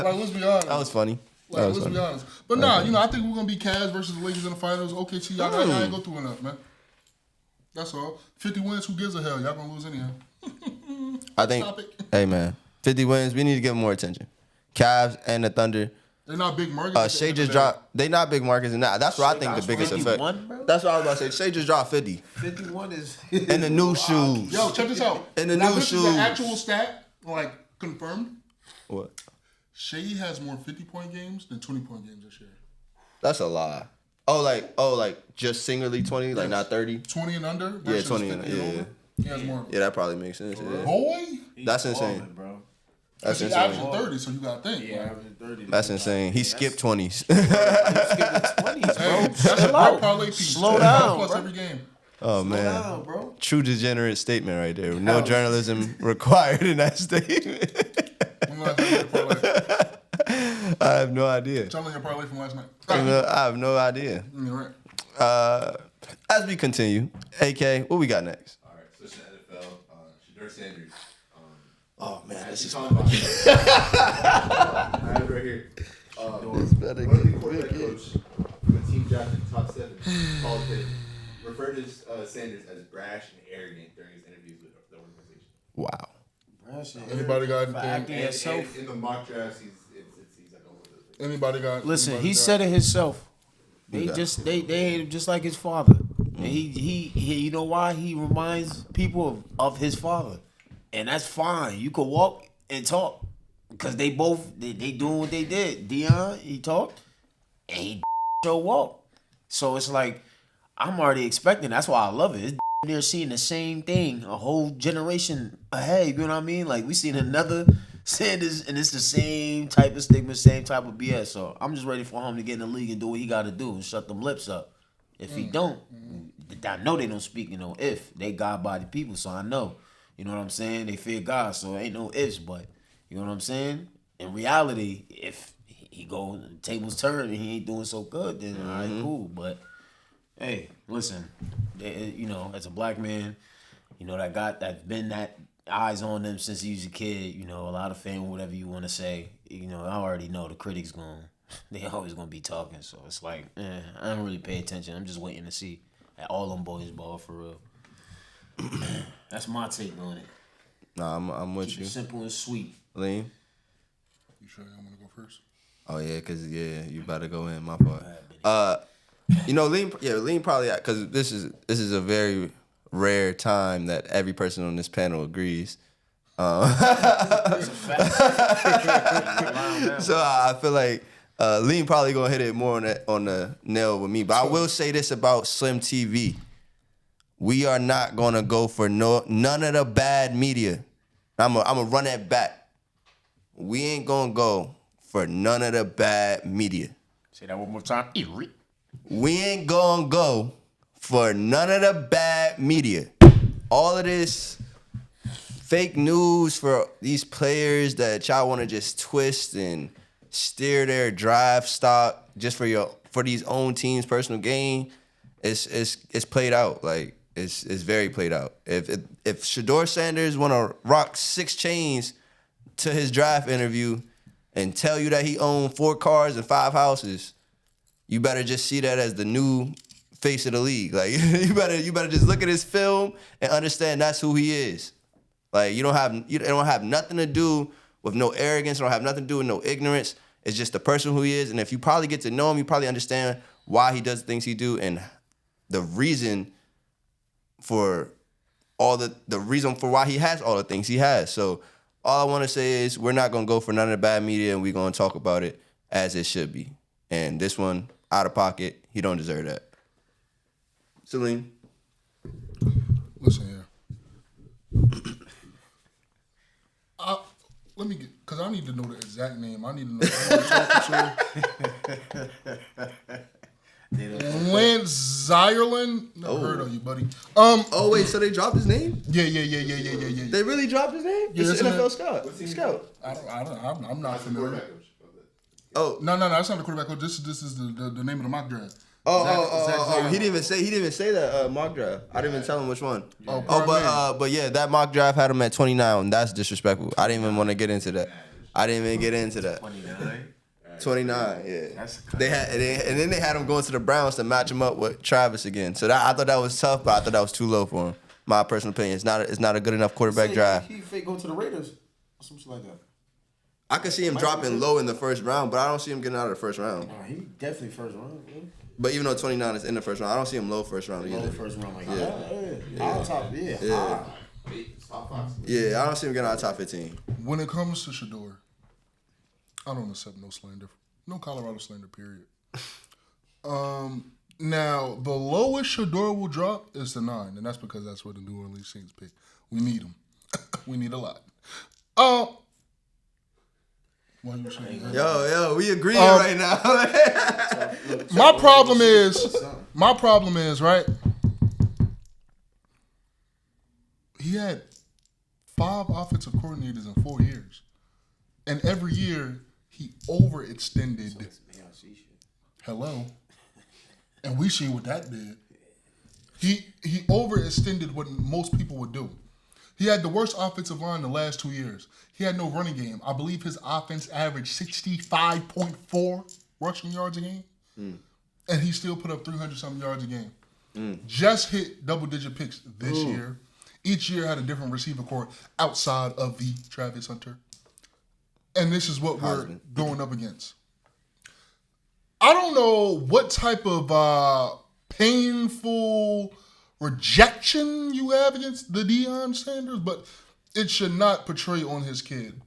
god. let's be honest. That was funny. Let's be honest. But I think we're gonna be Cavs versus the Lakers in the finals. OKC, y'all ain't go through enough, man. That's all. 50 wins, who gives a hell? Y'all gonna lose anyhow. I think. Hey man, 50 wins. We need to give more attention. Cavs and the Thunder. They're not big markets. Shea just dropped. They not big markets, and that's what I think the biggest effect. Bro? That's what I was about to say. Shea just dropped 50. 51 is In the new shoes. Yo, check this out. In the now, new this shoes. is the actual stat, confirmed. What? Shea has more 50-point games than 20-point games this year. That's a lie. Oh, just singularly 20, like not 30. 20 and under. Yeah, 20 and over. yeah. He has more. Yeah, that probably makes sense. Yeah. Boy, That's insane. balling, bro. That's he's insane. averaging 30, so you gotta think. Yeah, averaging 30. That's insane. He skipped 20s. He's skipping 20s, bro. Hey, that's a high parlay piece. Slow down, Plus bro. every game. Oh Slow man, down, bro. true degenerate statement right there. No journalism required in that statement. When last night you had a parlay? I have no idea. Tell me your parlay from last night. I have no idea. You're right. As we continue, AK, what we got next? All right, switching to NFL. Sheduer Sanders. Oh man, this is I have it right here. One of the quarterback coach from a team drafted top 7 called him referred to Sanders as brash and arrogant during his interviews with the organization. wow. Anybody got acting anything? yourself. And in the mock drafts, he's like all over the place. Anybody got? Listen, anybody he got- said it himself. They hate him just like his father. And he you know why? He reminds people of his father. And that's fine. You could walk and talk. Because they doing what they did. Dion, he talked. And he walk. So it's like, I'm already expecting. That's why I love it. It's they're seeing the same thing a whole generation ahead. You know what I mean? Like, we seen another Sanders, and it's the same type of stigma, same type of BS. So I'm just ready for him to get in the league and do what he got to do and shut them lips up. If he don't, I know they don't speak, if. They God-body people, so I know. You know what I'm saying? They fear God, so ain't no ifs, but you know what I'm saying? In reality, if he go, the tables turn and he ain't doing so good, then all right, cool. But hey, listen, as a black man, that's been that eyes on them since he was a kid. A lot of fame, whatever you want to say. I already know the critics they always gonna be talking. So it's like, I don't really pay attention. I'm just waiting to see all them boys ball for real. That's my take on it. Nah, I'm with Keep you. it simple and sweet. Lean. You sure I'm gonna go first? Oh yeah, you about to go in. My fault. Lean probably because this is a very rare time that every person on this panel agrees. So I feel like Lean probably gonna hit it more on the nail with me. But I will say this about Slmtv. We are not gonna go for none of the bad media. I'm gonna run that back. We ain't gonna go for none of the bad media. Say that one more time. We ain't gonna go for none of the bad media. All of this fake news for these players that y'all want to just twist and steer their draft stock just for these own teams' personal gain. It's played out. Like it's very played out. If Sheduer Sanders want to rock 6 chains to his draft interview and tell you that he owned 4 cars and 5 houses, you better just see that as the new face of the league. Like you better just look at his film and understand that's who he is. Like it don't have nothing to do with no arrogance. It don't have nothing to do with no ignorance. It's just the person who he is. And if you probably get to know him, you probably understand why he does the things he do and the reason for why he has all the things he has. So all I want to say is we're not gonna go for none of the bad media, and we're gonna talk about it as it should be. And this one, out of pocket, he don't deserve that. Celine. Listen here. Let me get, because I need to know the exact name. I need to know who I'm talking to. Lance Zierlein? Never heard of you, buddy. Oh, wait, so they dropped his name? Yeah. They really dropped his name? Yeah, It's isn't NFL it? scout. I'm not familiar. Oh. No, that's not the quarterback coach. This is the name of the mock draft. Oh, he didn't even say that mock draft. I didn't even tell him which one. But yeah, that mock draft had him at 29. That's disrespectful. I didn't even want to get into that. 29, yeah. And then they had him going to the Browns to match him up with Travis again. So I thought that was tough, but I thought that was too low for him. My personal opinion, it's not a good enough quarterback draft. He fake going to the Raiders or something like that. I could see him dropping low in the first round, but I don't see him getting out of the first round. Nah, he definitely first round. Man. But even though 29 is in the first round, I don't see him low first round either. Low first round, like Yeah, I don't see him getting out of top 15. When it comes to Sheduer, I don't accept no slander. No Colorado slander, period. Now, the lowest Sheduer will drop is the 9, and that's because that's what the New Orleans Saints pick. We need them. We need a lot. Why you saying that? Yo, we agreeing right now. My problem is, right? He had 5 offensive coordinators in 4 years. And every year, he overextended. Hello. And we see what that did. He overextended what most people would do. He had the worst offensive line the last 2 years. He had no running game. I believe his offense averaged 65.4 rushing yards a game. And he still put up 300-something yards a game. Just hit double-digit picks this year. Each year had a different receiver corps outside of the Travis Hunter. And this is what we're going up against. I don't know what type of painful rejection you have against the Deion Sanders, but it should not portray on his kid.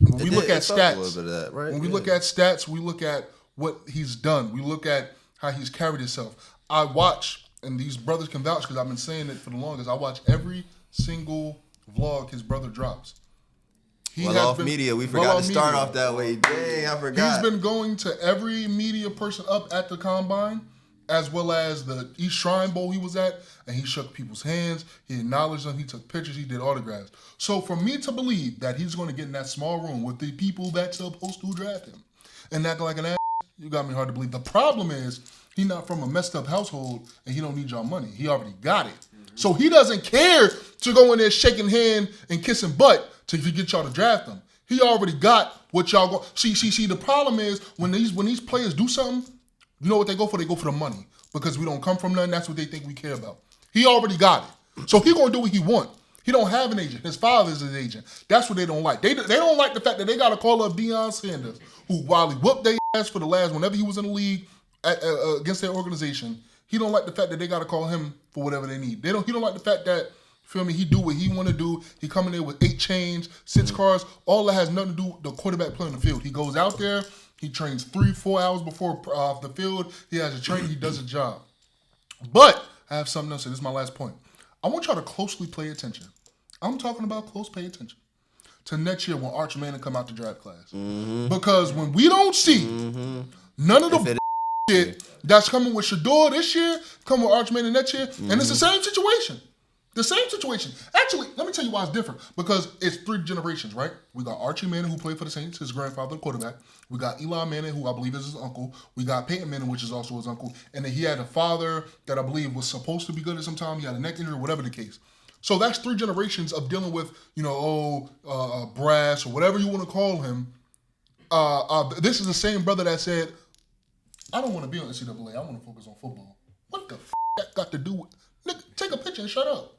When we look at stats, a little bit of that, right? When we look at stats, we look at what he's done. We look at how he's carried himself. I watch, and these brothers can vouch because I've been saying it for the longest, I watch every single vlog his brother drops. We forgot to start off that way. Dang, I forgot. He's been going to every media person up at the Combine, as well as the East Shrine Bowl he was at, and he shook people's hands, he acknowledged them, he took pictures, he did autographs. So for me to believe that he's going to get in that small room with the people that's supposed to draft him and act like an ass, you got me hard to believe. The problem is he's not from a messed up household and he don't need y'all money. He already got it. So he doesn't care to go in there shaking hand and kissing butt to get y'all to draft him. He already got what y'all go. See, the problem is when these players do something, you know what they go for? They go for the money. Because we don't come from nothing, that's what they think we care about. He already got it. So he gonna do what he want. He don't have an agent. His father's his agent. That's what they don't like. They don't like the fact that they gotta call up Deion Sanders, who while he whooped their ass for the last, whenever he was in the league against their organization, he don't like the fact that they gotta call him for whatever they need. He don't like the fact that, feel me, he do what he wanna do. He come in there with 8 chains, 6 cars, all that has nothing to do with the quarterback playing the field. He goes out there, he trains 3-4 hours before the field. He has a training. He does a job. But I have something else, and this is my last point. I want y'all to closely pay attention. I'm talking about close pay attention to next year when Arch Manning come out the draft class. Because when we don't see none of the shit that's coming with Sheduer this year, come with Arch Manning next year, and it's the same situation. The same situation. Actually, let me tell you why it's different. Because it's 3 generations, right? We got Archie Manning, who played for the Saints, his grandfather, the quarterback. We got Eli Manning, who I believe is his uncle. We got Peyton Manning, which is also his uncle. And then he had a father that I believe was supposed to be good at some time. He had a neck injury, whatever the case. So that's 3 generations of dealing with, brass or whatever you want to call him. This is the same brother that said, I don't want to be on NCAA. I want to focus on football. What the that got to do with... Nigga, take a picture and shut up.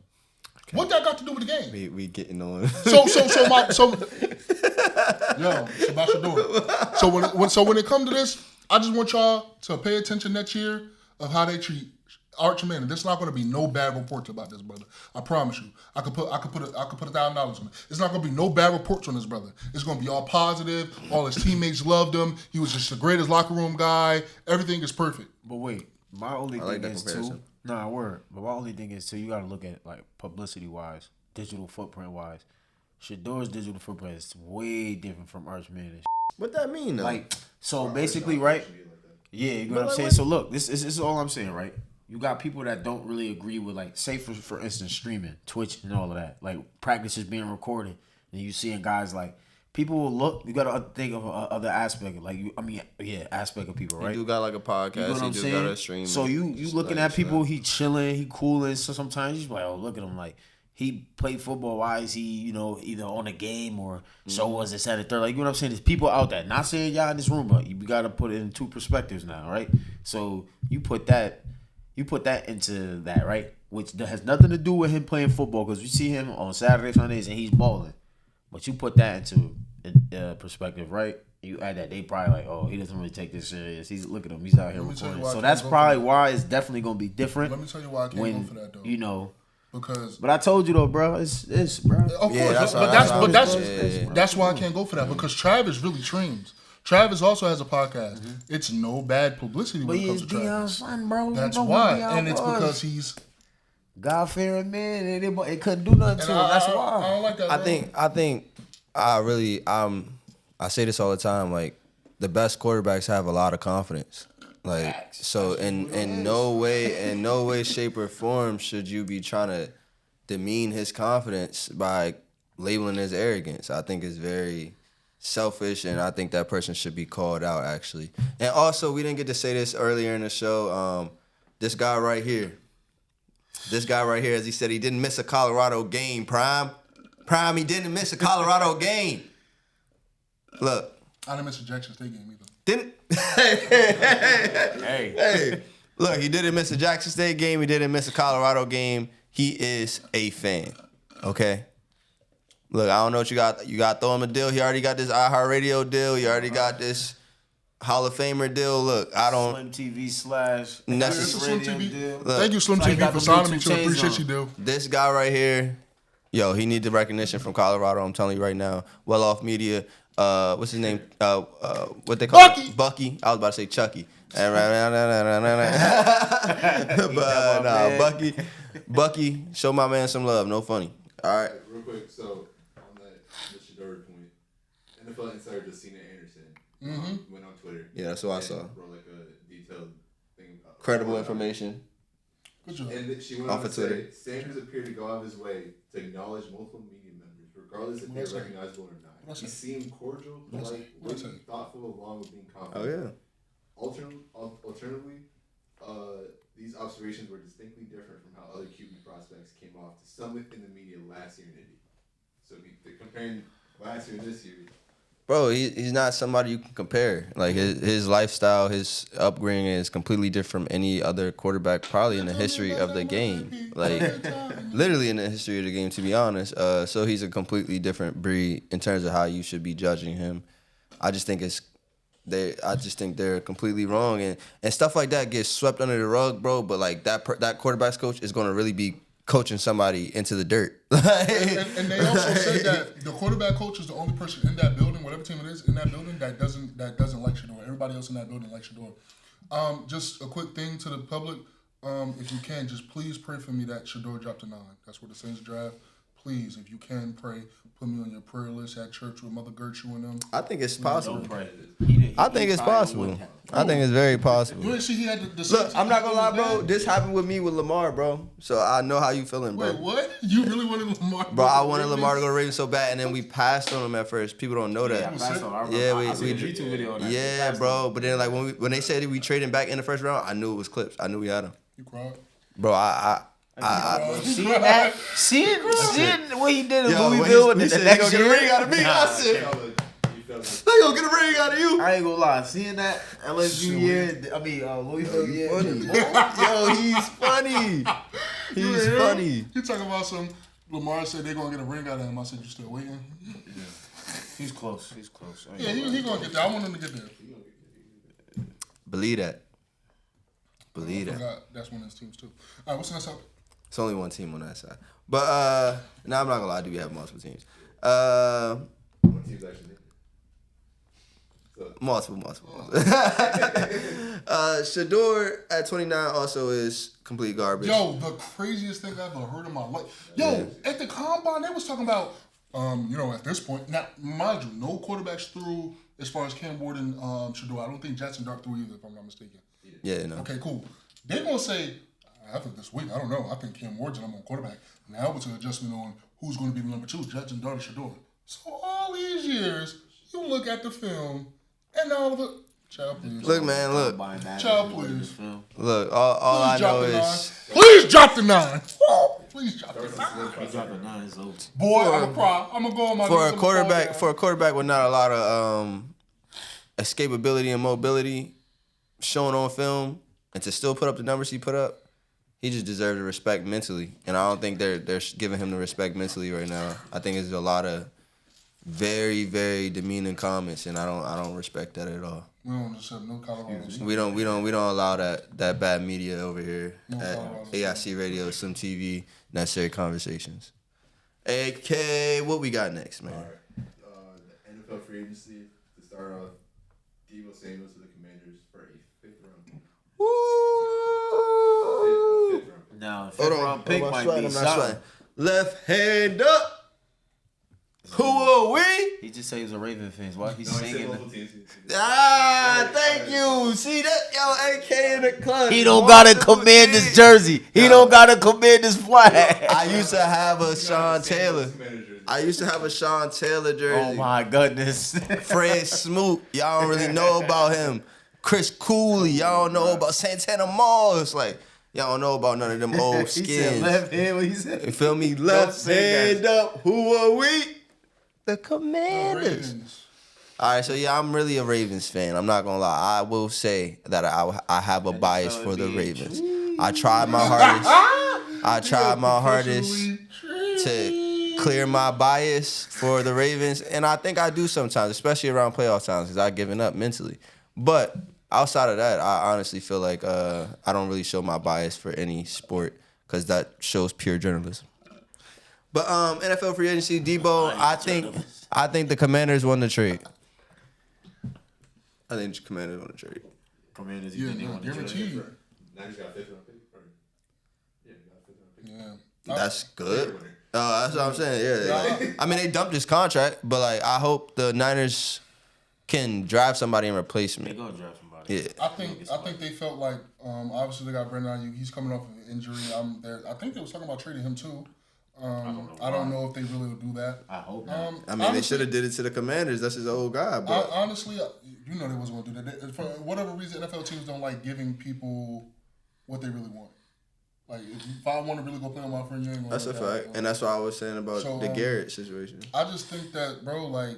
Okay. What that got to do with the game? We getting on. So when it comes to this, I just want y'all to pay attention next year of how they treat Arch Manning. There's not going to be no bad reports about this brother. I promise you. I could put $1,000 on it. It's not going to be no bad reports on this brother. It's going to be all positive. All his teammates loved him. He was just the greatest locker room guy. Everything is perfect. But wait, my only thing is too. Nah, word. But my only thing is, so you got to look at like publicity wise, digital footprint wise. Sheduer's digital footprint is way different from Archman. What that mean though? Like, so basically, right? Yeah, you know what I'm saying. So look, this is all I'm saying, right? You got people that don't really agree with, like, say for instance, streaming, Twitch, and all of that. Like practices being recorded, and you seeing guys like. People will look. You gotta think of other aspect, like aspect of people, right? You do got like a podcast. You know what I'm just saying? got a stream. So you looking at people. He chilling. He cooling. So sometimes you just like, oh, look at him. Like he played football. Why is he, either on a game or so was it Saturday third? Like, you know what I'm saying? There's people out there. Not saying y'all in this room, but you gotta put it in two perspectives now, right? So you put that into that, right? Which has nothing to do with him playing football, because we see him on Saturday, Sundays, and he's balling. But you put that into perspective, right? You add that, they probably like, oh, he doesn't really take this serious. Look at him, he's out here recording. So that's probably why it's definitely gonna be different. Let me tell you why I can't go for that though. Because. But I told you though, bro, it's bro. Of course, that's why I can't go for that, because Travis really streams. Travis also has a podcast. Mm-hmm. It's no bad publicity when it comes to Travis. Son, bro. That's why, and it's because he's God-fearing man, and it couldn't do nothing to him. That's why. I don't like that. I say this all the time. Like, the best quarterbacks have a lot of confidence. Like, so in no way, shape, or form should you be trying to demean his confidence by labeling his arrogance. I think it's very selfish, and I think that person should be called out, actually. And also, we didn't get to say this earlier in the show. This guy right here, as he said, he didn't miss a Colorado game, Prime, he didn't miss a Colorado game. Look. I didn't miss a Jackson State game either. Didn't? Hey. Look, he didn't miss a Jackson State game. He didn't miss a Colorado game. He is a fan, okay? Look, I don't know what you got. You got to throw him a deal. He already got this iHeartRadio deal. He already got this Hall of Famer deal. Look, I don't. Slmtv / Slmtv deal. Look, thank you, Slmtv, for signing me to. Appreciate you, dude. This guy right here, yo, he needs the recognition from Colorado. I'm telling you right now. Well Off Media. What's his name? What they call Bucky. It? Bucky. I was about to say Chucky. But Bucky, show my man some love. No funny. All right. Real quick, so on the Sheduer point, NFL Insider Justina Anderson went on Twitter. Yeah, that's what I saw. Wrote like a detailed thing. Credible information. Good job. And she went on to say, Sanders appeared to go out of his way to acknowledge multiple media members, regardless if they're recognizable or not. He seemed cordial, polite, witty, thoughtful, along with being confident. Oh, yeah. Alternatively, these observations were distinctly different from how other QB prospects came off to some within the media last year in Indy. So comparing last year and this year. Bro, he's not somebody you can compare. Like, his lifestyle, his upbringing is completely different from any other quarterback probably in the history of the game. Like, literally in the history of the game, to be honest. So he's a completely different breed in terms of how you should be judging him. I just think they're completely wrong, and stuff like that gets swept under the rug, bro. But like that quarterback's coach is gonna really be coaching somebody into the dirt. and they also say that the quarterback coach is the only person in that building, whatever team it is in that building, that doesn't like Sheduer. Everybody else in that building likes Sheduer. Just a quick thing to the public. If you can, just please pray for me that Sheduer dropped a 9. That's where the Saints draft. Please, if you can, pray. Put me on your prayer list at church with Mother Gertrude and them. I think it's possible. Don't pray. I think it's possible. I think it's very possible. You didn't see he had the Look, I'm not gonna lie, bro. This happened with me with Lamar, bro. So I know how you feeling, bro. Wait, what? You really wanted Lamar? Bro, I wanted Lamar to go to Ravens so bad, and then we passed on him at first. People don't know that. I seen a YouTube video on that. Yeah, bro. But then, like, when they said we traded him back in the first round, I knew it was clips. I knew we had him. You cried? Bro, seeing what he did in Louisville with the they next gonna get a year. ring out of me. I said, they gonna get a ring out of you. I ain't gonna lie, seeing that LSU year, Louisville year. Yo, he's funny. He's funny. You talking about some Lamar said they gonna get a ring out of him. I said, you still waiting? Yeah. He's close. Yeah, he gonna get there. I want him to get there. Believe that. That's one of his teams too. All right, what's the next topic? It's only one team on that side. But I'm not gonna lie, do we have multiple teams? One team's actually Multiple. Sheduer at 29 also is complete garbage. Yo, the craziest thing I've ever heard in my life. Yo, at the combine, they was talking about, at this point, now, mind you, no quarterbacks threw as far as Cam Ward and Sheduer. I don't think Jackson Dart threw either, if I'm not mistaken. Yeah, no. Okay, cool. They're going to say, I think this week, I don't know, I think Cam Ward's the number one quarterback. Now it's an adjustment on who's going to be the number 2, Jackson Dart or Sheduer. So all these years, you look at the film, and all of it, child, please. Look, man, look. Child, please. Look, all I know is... Please drop the 9. Please drop the 9. Drop a 9 is over. Boy, I'm going to cry. I'm going to go on my For a quarterback with not a lot of escapability and mobility shown on film, and to still put up the numbers he put up, he just deserves the respect mentally. And I don't think they're giving him the respect mentally right now. I think it's a lot of very, very demeaning comments, and I don't respect that at all. We don't just have no Colorado. We don't allow that bad media over here at Colorado. AIC Radio, Slmtv, Necessary Conversations. AK, what we got next, man? All right. The NFL free agency to start off. Deebo Samuel to the Commanders for a 5th round. Woo! A 5th round. Now, 5th round pick might be something. Left hand up. Who are we? He just said he was a Raven fan. Why he's No, he said singing? multiple teams. Thank you. See that? Yo, AK in the club. He don't gotta command this jersey. He don't gotta command this flag. I used to have a Sean Taylor. Jersey. Oh my goodness. Fred Smoot. Y'all don't really know about him. Chris Cooley. Y'all don't know about Santana Moss. Like, y'all don't know about none of them old skins. He said left hand. What he said? You feel me? Left hand up. Who are we? The Commanders. All right, so yeah, I'm really a Ravens fan. I'm not gonna lie. I will say that I have a bias for the Ravens. I tried my hardest to clear my bias for the Ravens, and I think I do sometimes, especially around playoff times, because I've given up mentally. But outside of that, I honestly feel like I don't really show my bias for any sport because that shows pure journalism. But NFL free agency, Deebo, I think the Commanders won the trade. I think the Commanders won the trade. Commanders, guaranteed. Now he's got a 5th round pick. Yeah, he got a 5th round pick. Yeah. That's good. That's what I'm saying. Yeah. I mean, they dumped his contract, but like, I hope the Niners can draft somebody and replace me. They're gonna draft somebody. Yeah. I think they felt like obviously they got Brandon Ayuk. He's coming off of an injury. I think they was talking about trading him too. I don't know if they really would do that. I hope not. I mean, they should have did it to the Commanders. That's his old guy. But honestly, they wasn't going to do that. For whatever reason, NFL teams don't like giving people what they really want. Like, if I want to really go play with my friend, you ain't going to. That's a fact, and that's what I was saying about the Garrett situation. I just think that, bro, like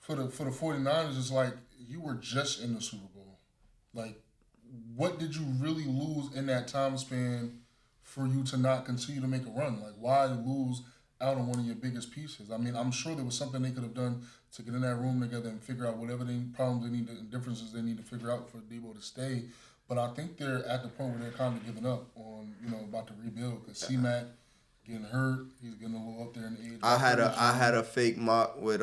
for the 49ers, it's like you were just in the Super Bowl. Like, what did you really lose in that time span for you to not continue to make a run? Like, why lose out on one of your biggest pieces? I mean, I'm sure there was something they could have done to get in that room together and figure out whatever problems they need and differences they need to figure out for Deebo to stay. But I think they're at the point where they're kind of giving up on, about to rebuild because C-Mac getting hurt, he's getting a little up there in age. I had a fake mock with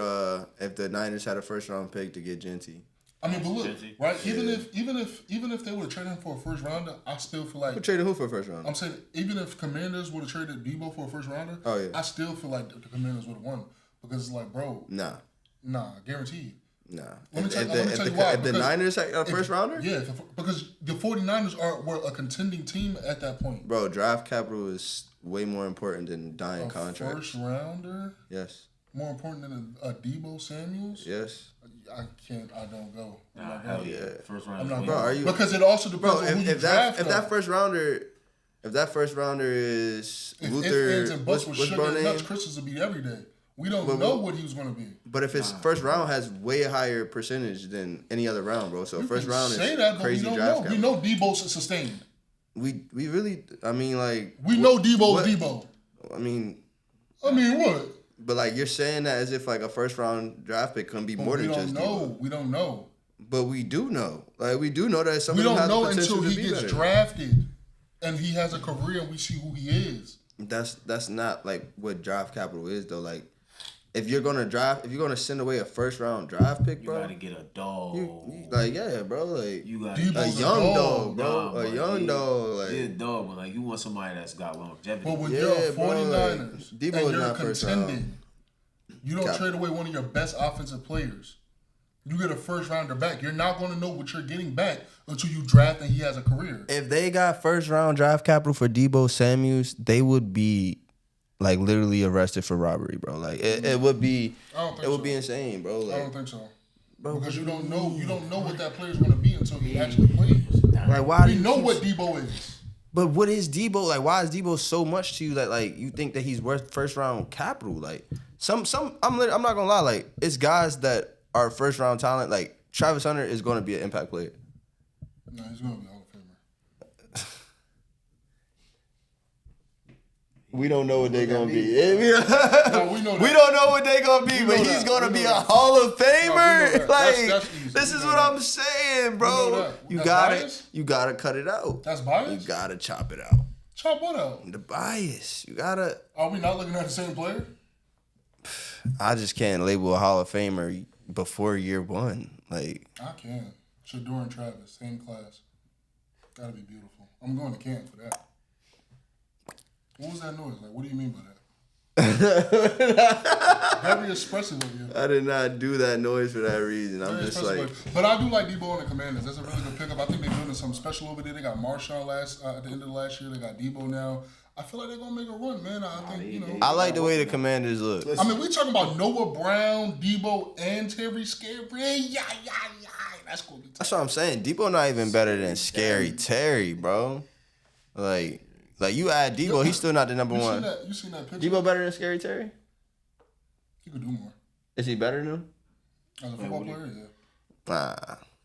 if the Niners had a 1st round pick to get Genty. I mean, but look, right? Even if they would have traded him for a 1st rounder, I still feel like Who traded who for a 1st round? I'm saying even if Commanders would have traded Deebo for a 1st rounder, I still feel like the Commanders would have won because it's like, bro, Nah, guaranteed. Nah. Let me tell you why. If the Niners had a 1st rounder? Yeah, because the 49ers were a contending team at that point. Bro, draft capital is way more important than dying contracts. 1st rounder? Yes. More important than a Deebo Samuels? Yes. I don't go. Nah, hell yeah. 1st round. I'm not bro, are you? Because it also depends on who you draft. If that 1st rounder is Luther, if and Bucks with what's sugar bro and name? nuts, Christmas will be every day. We don't know what he was going to be. But if his 1st round has way higher percentage than any other round, bro. So 1st round is crazy draft capital. We know Deebo's sustained. We really, I mean, like we know Deebo's Deebo. I mean what? But like you're saying that as if like a 1st round draft pick can be more than just Deebo. We don't know. But we do know. Like we do know that somebody we don't has know the potential until to he be gets better. drafted and he has a career and we see who he is. That's not like what draft capital is though. Like if you're gonna send away a first round draft pick, You bro, gotta get a dog. yeah, bro, like You gotta Deebo's a young dog, bro, Nah, a but young dog, like a dog, but like you want somebody that's got longevity. But when Yeah, you're a bro, 49ers like, Deebo and is you're not first round. contending, you don't trade away one of your best offensive players. You get a first rounder back. You're not going to know what you're getting back until you draft and he has a career. if they got first round draft capital for Deebo Samuels, they would be like literally arrested for robbery, bro. Like it would be, I don't think it would so. be insane, bro. I Like, don't think so. bro, Because you don't know what that player's going to be until he actually plays. like why? We know what Deebo is. But what is Deebo? Like, why is Deebo so much to you that like you think that he's worth first round capital? Like I'm not gonna lie, like it's guys that are first round talent. Like Travis Hunter is gonna be an impact player. No, he's going to be a Hall of Famer. We don't know what they're gonna be. No, we know that. We don't know what they're gonna be, We but know he's that. gonna We be know a that. Hall of Famer. No, we know that. Like That's easy. this We is know what that. I'm saying, We bro. know that. You That's gotta bias? you gotta cut it out. That's You bias? gotta chop it out. Chop what out? The bias. You gotta. Are we not looking at the same player? I just can't label a Hall of Famer before year one. Like I can. Sheduer and Travis, same class. That'd be beautiful. I'm going to camp for that. What was that noise? Like, what do you mean by that? Very expressive of you. I did not do that noise for that reason. I'm Very just expressive like, of you. But I do like Deebo and the Commanders. That's a really good pickup. I think they're building something special over there. They got Marshawn at the end of last year. They got Deebo now. I feel like they're gonna make a run, man. I think you know. I like the way the Commanders look. I mean, we talking about Noah Brown, Deebo, and Terry Scary. Yeah. That's gonna be tough. That's what I'm saying. Debo not even better than Scary Terry, bro. Like you add Debo, he's still not the number one. You seen that picture? Debo better than Scary Terry? He could do more. Is he better than him? As a football player, yeah. Nah.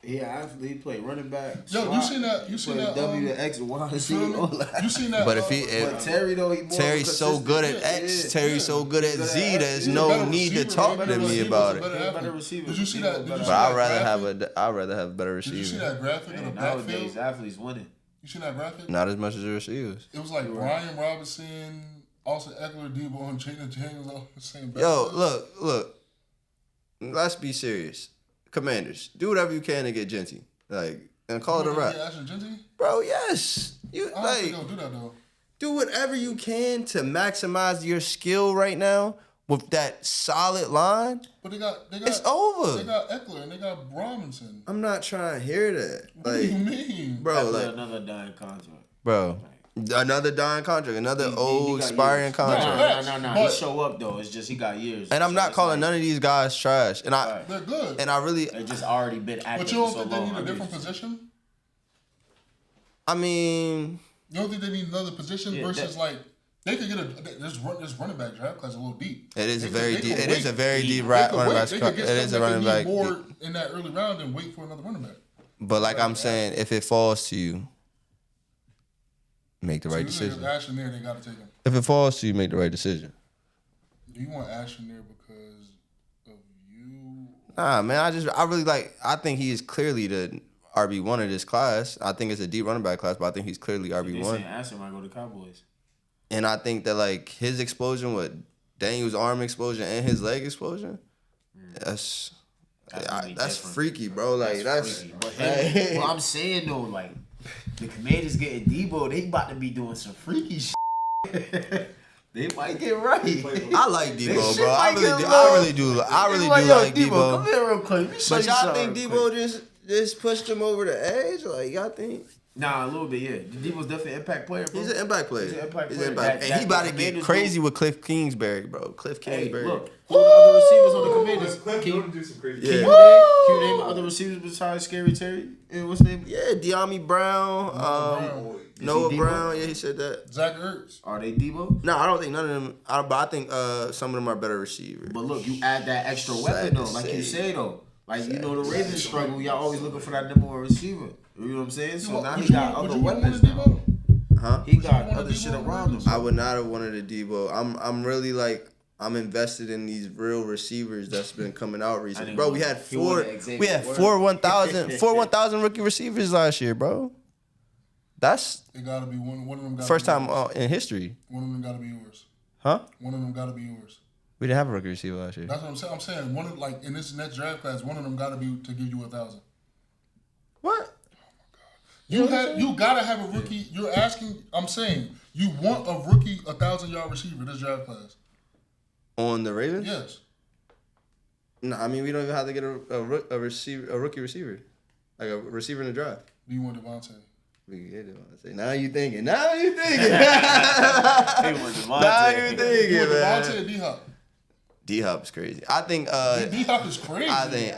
Yeah, actually, he played running back. Yo, you seen that? You seen that? W to X and Y. You feel me? You seen that? But if But Terry though, he more Terry's so good at X, Terry's so good at Z, there's no need to talk to me about it. better receiver. Did you see that? Did you But see I'd that rather have a better Did you see receiver. that graphic of the Nowadays, backfield? athletes winning. You seen that graphic? Not as much as the receivers. It was like Brian Robinson, Austin Eckler, Deebo, and Jaden James all the same Yo, backfield. look. Let's be serious. Commanders, do whatever you can to get Genty. Like, and call it a wrap. Yeah, Ashton Genty? Bro, yes. You I don't like think they'll do that though. do whatever you can to maximize your skill right now with that solid line. But they got It's over. They got Eckler and they got Robinson. I'm not trying to hear that. What do you Like, mean? bro, like, Another dying contract. bro, another dying contract, another He old got expiring years. contract. No. But- He show up though. It's just he got years. And I'm So not it's calling like, none of these guys trash. And Right. They're good. I really, They just already been active But you don't for so think they long. need a I different mean, position? I mean, You don't think they need another position Yeah, versus like they could get this running back draft class a little deep. it is They a could- very they deep. could It is wait. a very deep They running could wait. back. They could get It is a stuff running that they back. need more in that early round and wait for another running back. But like I'm saying, if it falls to you, make the right So you decision. think if Ashton there, they got to take him. If it falls to you, make the right decision. Do you want Ashton there because of you? Nah, man, I think he is clearly the RB1 of this class. I think it's a deep running back class, but I think he's clearly they saying RB1. Ashton might go to Cowboys. And I think that like his explosion with Daniel's arm explosion and his leg explosion, that's really that's different. freaky, bro. Like that's freaky. But hey, what I'm saying though, like the Commanders getting Deebo, they about to be doing some freaky shit. They might get right. I like Debo, shit bro. I might really get do. low. I really do. I really do Yo, like Come Debo. here real quick. Let me show But you y'all something think real Debo quick. just pushed him over the edge? Like y'all think? Nah, a little bit, yeah. Deebo's definitely an impact player, bro. He's an impact player. He's an impact He's player. an impact. That- And he that about the to get Commanders crazy with Cliff Kingsbury, bro. Cliff Hey, Kingsbury. look, who are the other receivers on the Commanders? Cliff Can going you, to do some crazy Yeah. shit. can you name other receivers besides Scary Terry? And what's his name? Yeah, Deami Brown, Noah Debo? Brown. Yeah, he said that. Zach Ertz. Are they Deebo? No, I don't think none of them. But I think some of them are better receivers. But look, you add that extra weapon though, like you say though. Like you know the Ravens struggle, y'all always looking for that number one receiver. You know what I'm saying? So now he got other weapons now. Huh? He got want a other shit Deebo around him. I would not have wanted a Debo. I'm really like I'm invested in these real receivers that's been coming out recently. didn't Bro, want- we had he four wanted Xavier we had Word. four 1,000 rookie receivers last year, bro. That's It gotta be one of them. Gotta first be time yours. in history. One of them gotta be yours. Huh? One of them gotta be yours. We didn't have a rookie receiver last year. That's what I'm saying. I'm saying one of in this next draft class, one of them got to be to give you 1,000. What? You gotta have a rookie. You're asking. I'm saying you want a rookie 1,000-yard receiver this draft class. On the Ravens? Yes. No, I mean we don't even have to get a rookie receiver, like a receiver in the draft. Do you want Devontae? We can get Devontae. Now you thinking. Now you thinking, He man. Devontae or D-Hop? D-Hop is crazy. I think. D-Hop is crazy.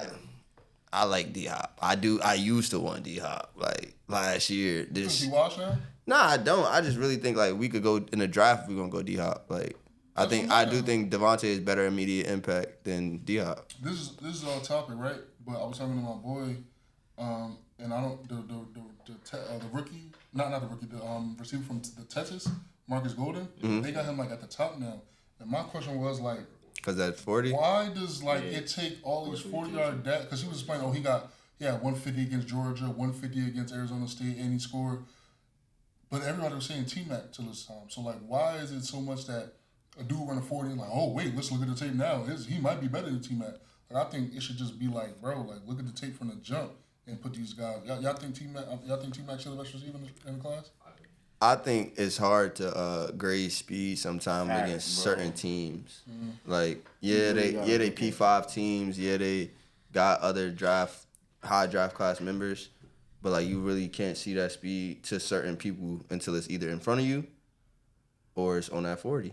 I like D-Hop. I do. I used to want D-Hop like last year. Is he washed now? Nah, I don't. I just really think like we could go in the draft. We're gonna go D-Hop. Like I do think Devontae is better immediate impact than D-Hop. This is all topic, right? But I was talking to my boy, and I don't the rookie, not the rookie, the receiver from the Texas, Marcus Golden. Mm-hmm. They got him like at the top now. And my question was like, Cause at 40. why does it take all these 40-yard data? Because he was explaining, he had 150 against Georgia, 150 against Arizona State, and he scored. But everybody was saying T-Mac till this time. So why is it so much that a dude running 40 and oh wait, let's look at the tape now. He might be better than T-Mac. I think it should just be bro, look at the tape from the jump and put these guys. Y'all think T-Mac should have best receiver in the class? I think it's hard to grade speed sometimes against certain teams. Mm-hmm. They P5 teams. Yeah, they got other high draft class members, but you really can't see that speed to certain people until it's either in front of you or it's on that 40.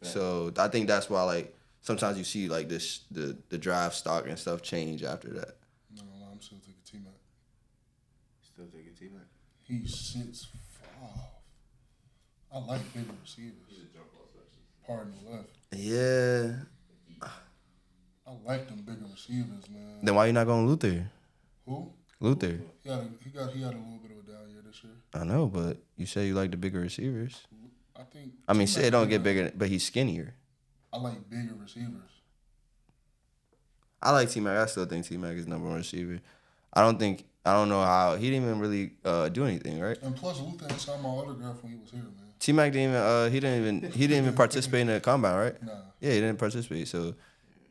Yeah. So I think that's why sometimes you see the draft stock and stuff change after that. No, I'm still taking T-Mac. Still taking T-Mac. He 6'5". I like bigger receivers. Pardon the left. Yeah. I like them bigger receivers, man. Then why you not going Luther? Who? Luther. He had a little bit of a down year this year. I know, but you say you like the bigger receivers. I mean, say it don't get bigger, but he's skinnier. I like bigger receivers. I like T-Mac. I still think T-Mac is number one receiver. I don't know how he didn't even really do anything, right? And plus, Luther ain't signed my autograph when he was here, man. T-Mac didn't even participate in the combine, right? Nah. Yeah, he didn't participate. So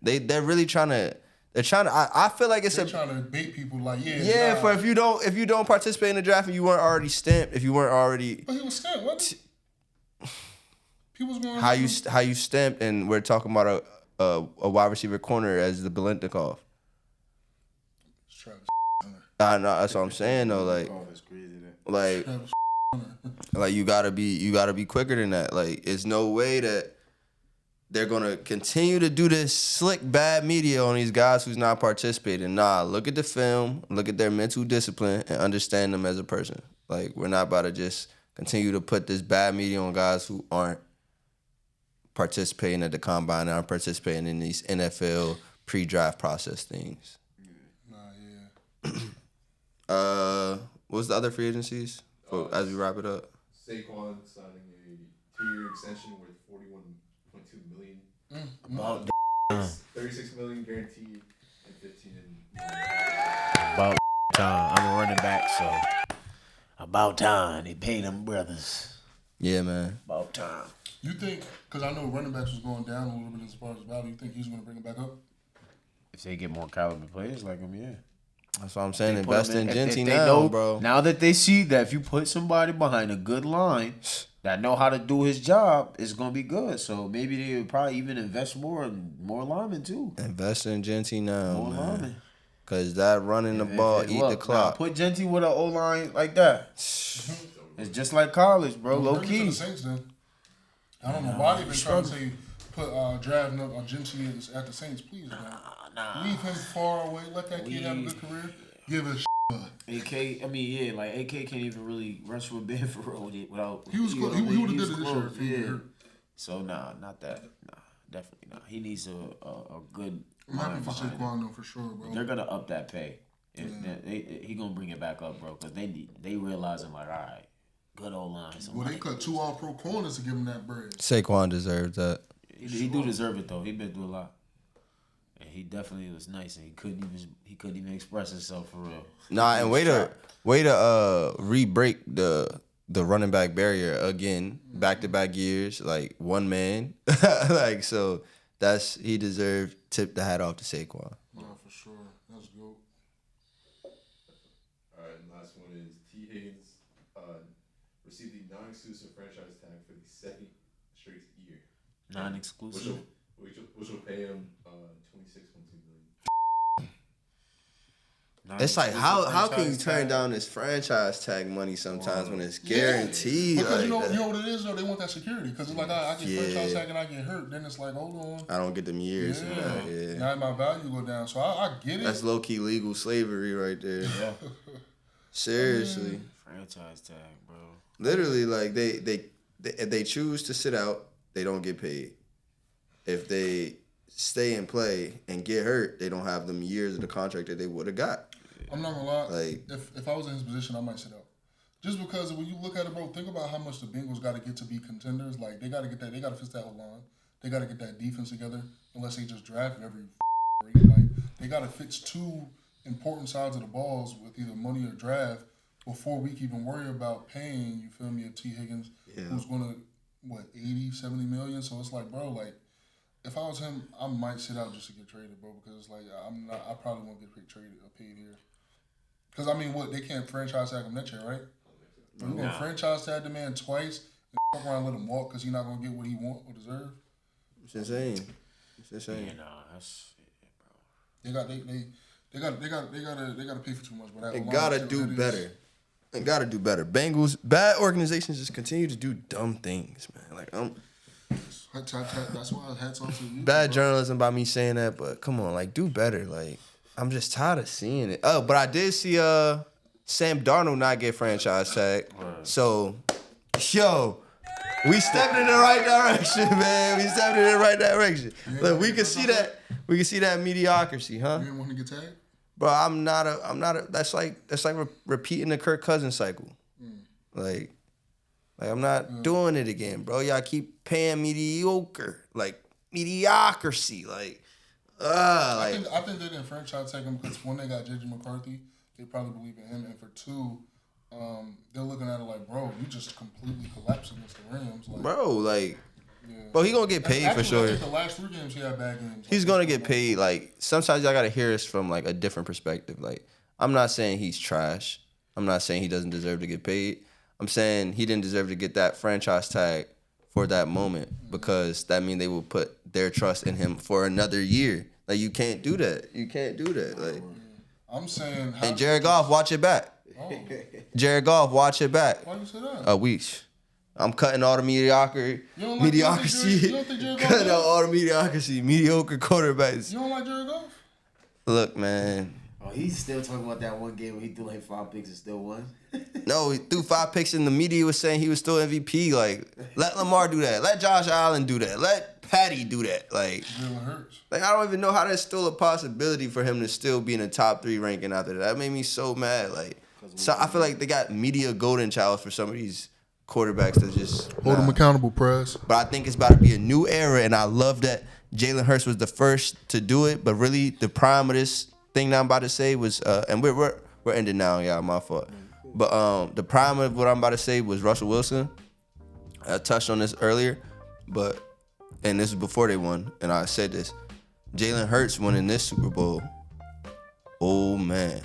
they're really trying to. I feel like they're trying to bait people for if you don't participate in the draft and you weren't already stamped, But he was stamped, wasn't he? People's going how you stamped, and we're talking about a wide receiver corner as the Biletnikoff. I know, that's what I'm saying though. That's crazy. You gotta be quicker than that. It's no way that they're gonna continue to do this slick bad media on these guys who's not participating. Nah, look at the film, look at their mental discipline, and understand them as a person. We're not about to just continue to put this bad media on guys who aren't participating at the combine, aren't participating in these NFL pre-draft process things. What's the other free agencies as we wrap it up? Saquon signing a 2-year extension worth $41.2 million. About 36 million guaranteed and 15 in. About time. I'm a running back, so about time they pay them brothers. Yeah, man. About time. You think? Because I know running backs was going down a little bit as far as value. You think he's going to bring it back up? If they get more caliber players like him, yeah. That's what I'm saying. Invest in Genty now, know, bro. Now that they see that if you put somebody behind a good line that know how to do his job, it's gonna be good. So maybe they would probably even invest more linemen too. Invest in Genty now, man. Cause that running the ball, the clock. Put Genty with an O line like that. It's just like college, bro. Low key. The Saints, then. I don't know why they've been trying to say put drafting up Genty at the Saints. Please, man. Leave him far away. Let that kid have a good career. Give it a AK, AK can't even really rush with Ben for real without. He would have did it this year. Yeah. So not that. Nah, definitely not. He needs a good. I'm happy for Saquon though, for sure, bro. They're gonna up that pay. He gonna bring it back up, bro, because they realizing all right, good old line. Well, they cut 2 All-Pro corners to give him that bread. Saquon deserves that. He do deserve it though. He been through a lot. And he definitely was nice, and he couldn't even express himself for real. Nah, and way to re-break the running back barrier again, back-to-back years, one man. So he deserved tip the hat off to Saquon. Yeah, for sure. That's good. All right, and last one is T. Higgins received the non-exclusive franchise tag for the second straight year. Non-exclusive. Which will pay him $26.2 million. It's like how can you turn down this franchise tag money sometimes when it's guaranteed? Because like you know what it is though. They want that security. Because it's like I get franchise tag and I get hurt. Then it's like hold on. I don't get them years. Yeah. Now my value go down. So I get it. That's low key legal slavery right there. Yeah. Seriously. Franchise tag, bro. Literally, like if they choose to sit out, they don't get paid. If they stay and play and get hurt, they don't have them years of the contract that they would have got. I'm not gonna lie. Like, if I was in his position, I might sit out. Just because when you look at it, bro, think about how much the Bengals got to get to be contenders. Like they got to get that. They got to fix that O-line. They got to get that defense together. Unless they just draft every rate. Like they got to fix two important sides of the balls with either money or draft before we can even worry about paying. You feel me? A T. Higgins who's gonna 80, 70 million. So it's like, bro, like. If I was him, I might sit out just to get traded, bro, because it's like I probably won't get paid here. Because I mean, what they can't franchise tag him next year, right? We're gonna franchise tag the man twice and fuck around and let him walk because he's not gonna get what he want or deserve. it's insane. It's insane. Yeah, nah, that's bro. They gotta pay for too much, but They gotta do better. They gotta do better. Bengals, bad organizations just continue to do dumb things, man. Like That's why hats off to you. bad journalism by me saying that, but come on, like do better. Like I'm just tired of seeing it. Oh, but I did see Sam Darnold not get franchise tag. So, yo, we stepped in the right direction, man. We stepped in the right direction. Look, we can see that. We can see that mediocrity, huh? You didn't want to get tagged? Bro, I'm not a. That's like repeating the Kirk Cousins cycle. Like I'm not doing it again, bro. Y'all keep paying mediocre, like mediocrity, like. I think they didn't franchise tag him because when they got JJ McCarthy, they probably believe in him, and for two, they're looking at it like, bro, you just completely collapsed against the Rams, like, bro. Like, yeah. bro, he gonna get paid Actually, for sure. I think the last 3 games he had bad games. He's gonna get paid. Like sometimes y'all gotta hear us from like a different perspective. Like I'm not saying he's trash. I'm not saying he doesn't deserve to get paid. I'm saying he didn't deserve to get that franchise tag for that moment because that means they will put their trust in him for another year. Like you can't do that. You can't do that. Like I'm saying. and Jared Goff, watch it back. Oh. Jared Goff, watch it back. Why you say that? A week. I'm cutting all the mediocrity. You don't think Jared Goff Cutting good? out all the mediocrity. Mediocre quarterbacks. You don't like Jared Goff? Look, man. Oh, he's still talking about that one game where he threw like 5 picks and still won. No, he threw 5 picks and the media was saying he was still MVP. Like, let Lamar do that. Let Josh Allen do that. Let Patty do that. Like, Jalen Hurts. I don't even know how that's still a possibility for him to still be in the top 3 ranking after that. That made me so mad. Like, so I feel like they got media golden childs for some of these quarterbacks that just Hold them accountable, press. But I think it's about to be a new era, and I love that Jalen Hurts was the first to do it. But really, the prime of this thing that I'm about to say was, and we're ending now, y'all. My fault. But the prime of what I'm about to say was Russell Wilson. I touched on this earlier, and this was before they won, and I said this. Jalen Hurts winning this Super Bowl. Oh man,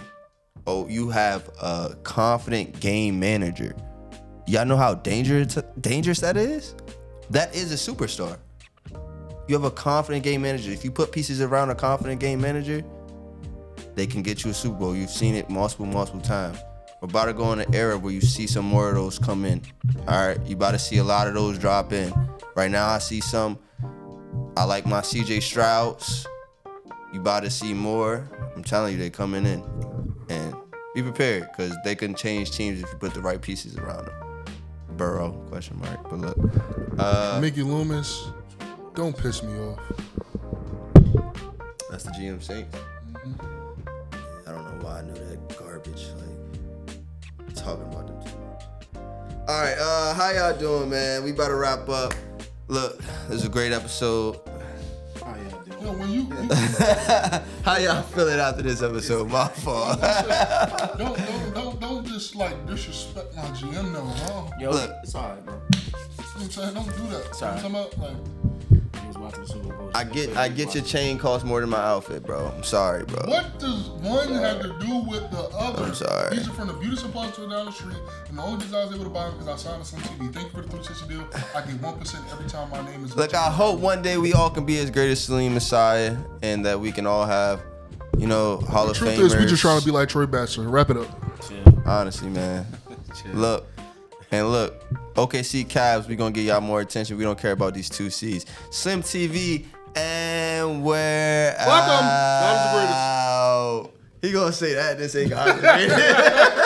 you have a confident game manager. Y'all know how dangerous that is? That is a superstar. You have a confident game manager. If you put pieces around a confident game manager, they can get you a Super Bowl. You've seen it multiple times. We're about to go in an era where you see some more of those come in. All right, you about to see a lot of those drop in. Right now, I see some. I like my CJ Strouds. You about to see more. I'm telling you, they coming in. And be prepared, because they can change teams if you put the right pieces around them. Burrow, question mark. But look. Mickey Loomis, don't piss me off. That's the GM Saints. I don't know why I knew that garbage. Like, talking about them too much. All right, how y'all doing, man? We about to wrap up. Look, this is a great episode. How y'all doing? You know, when you How y'all feeling after this episode? My fault. don't just like disrespect my GM though, huh? Yo, Look. it's all right, bro. You know what I'm saying? Don't do that. Sorry. You know what I'm talking about? Like, It is what watching the Super Bowl. I get your chain costs more than my outfit, bro. I'm sorry, bro. What does one have to do with the other? I'm sorry. These are from the beauty supply store down the street, and the only reason I was able to buy them because I signed a Slmtv. Thank you for the 360 deal. I get 1% every time my name is. Look, I hope one day we all can be as great as Salim Messiah, and that we can all have, you know, Hall of Famers. Truth is, we just trying to be like Troy Batchelor. Wrap it up. Honestly, man. Look, OKC Cavs, we gonna get y'all more attention. We don't care about these 2 C's. Slmtv, and we're Welcome. God is the greatest. out. He gonna say that. This ain't God is the greatest.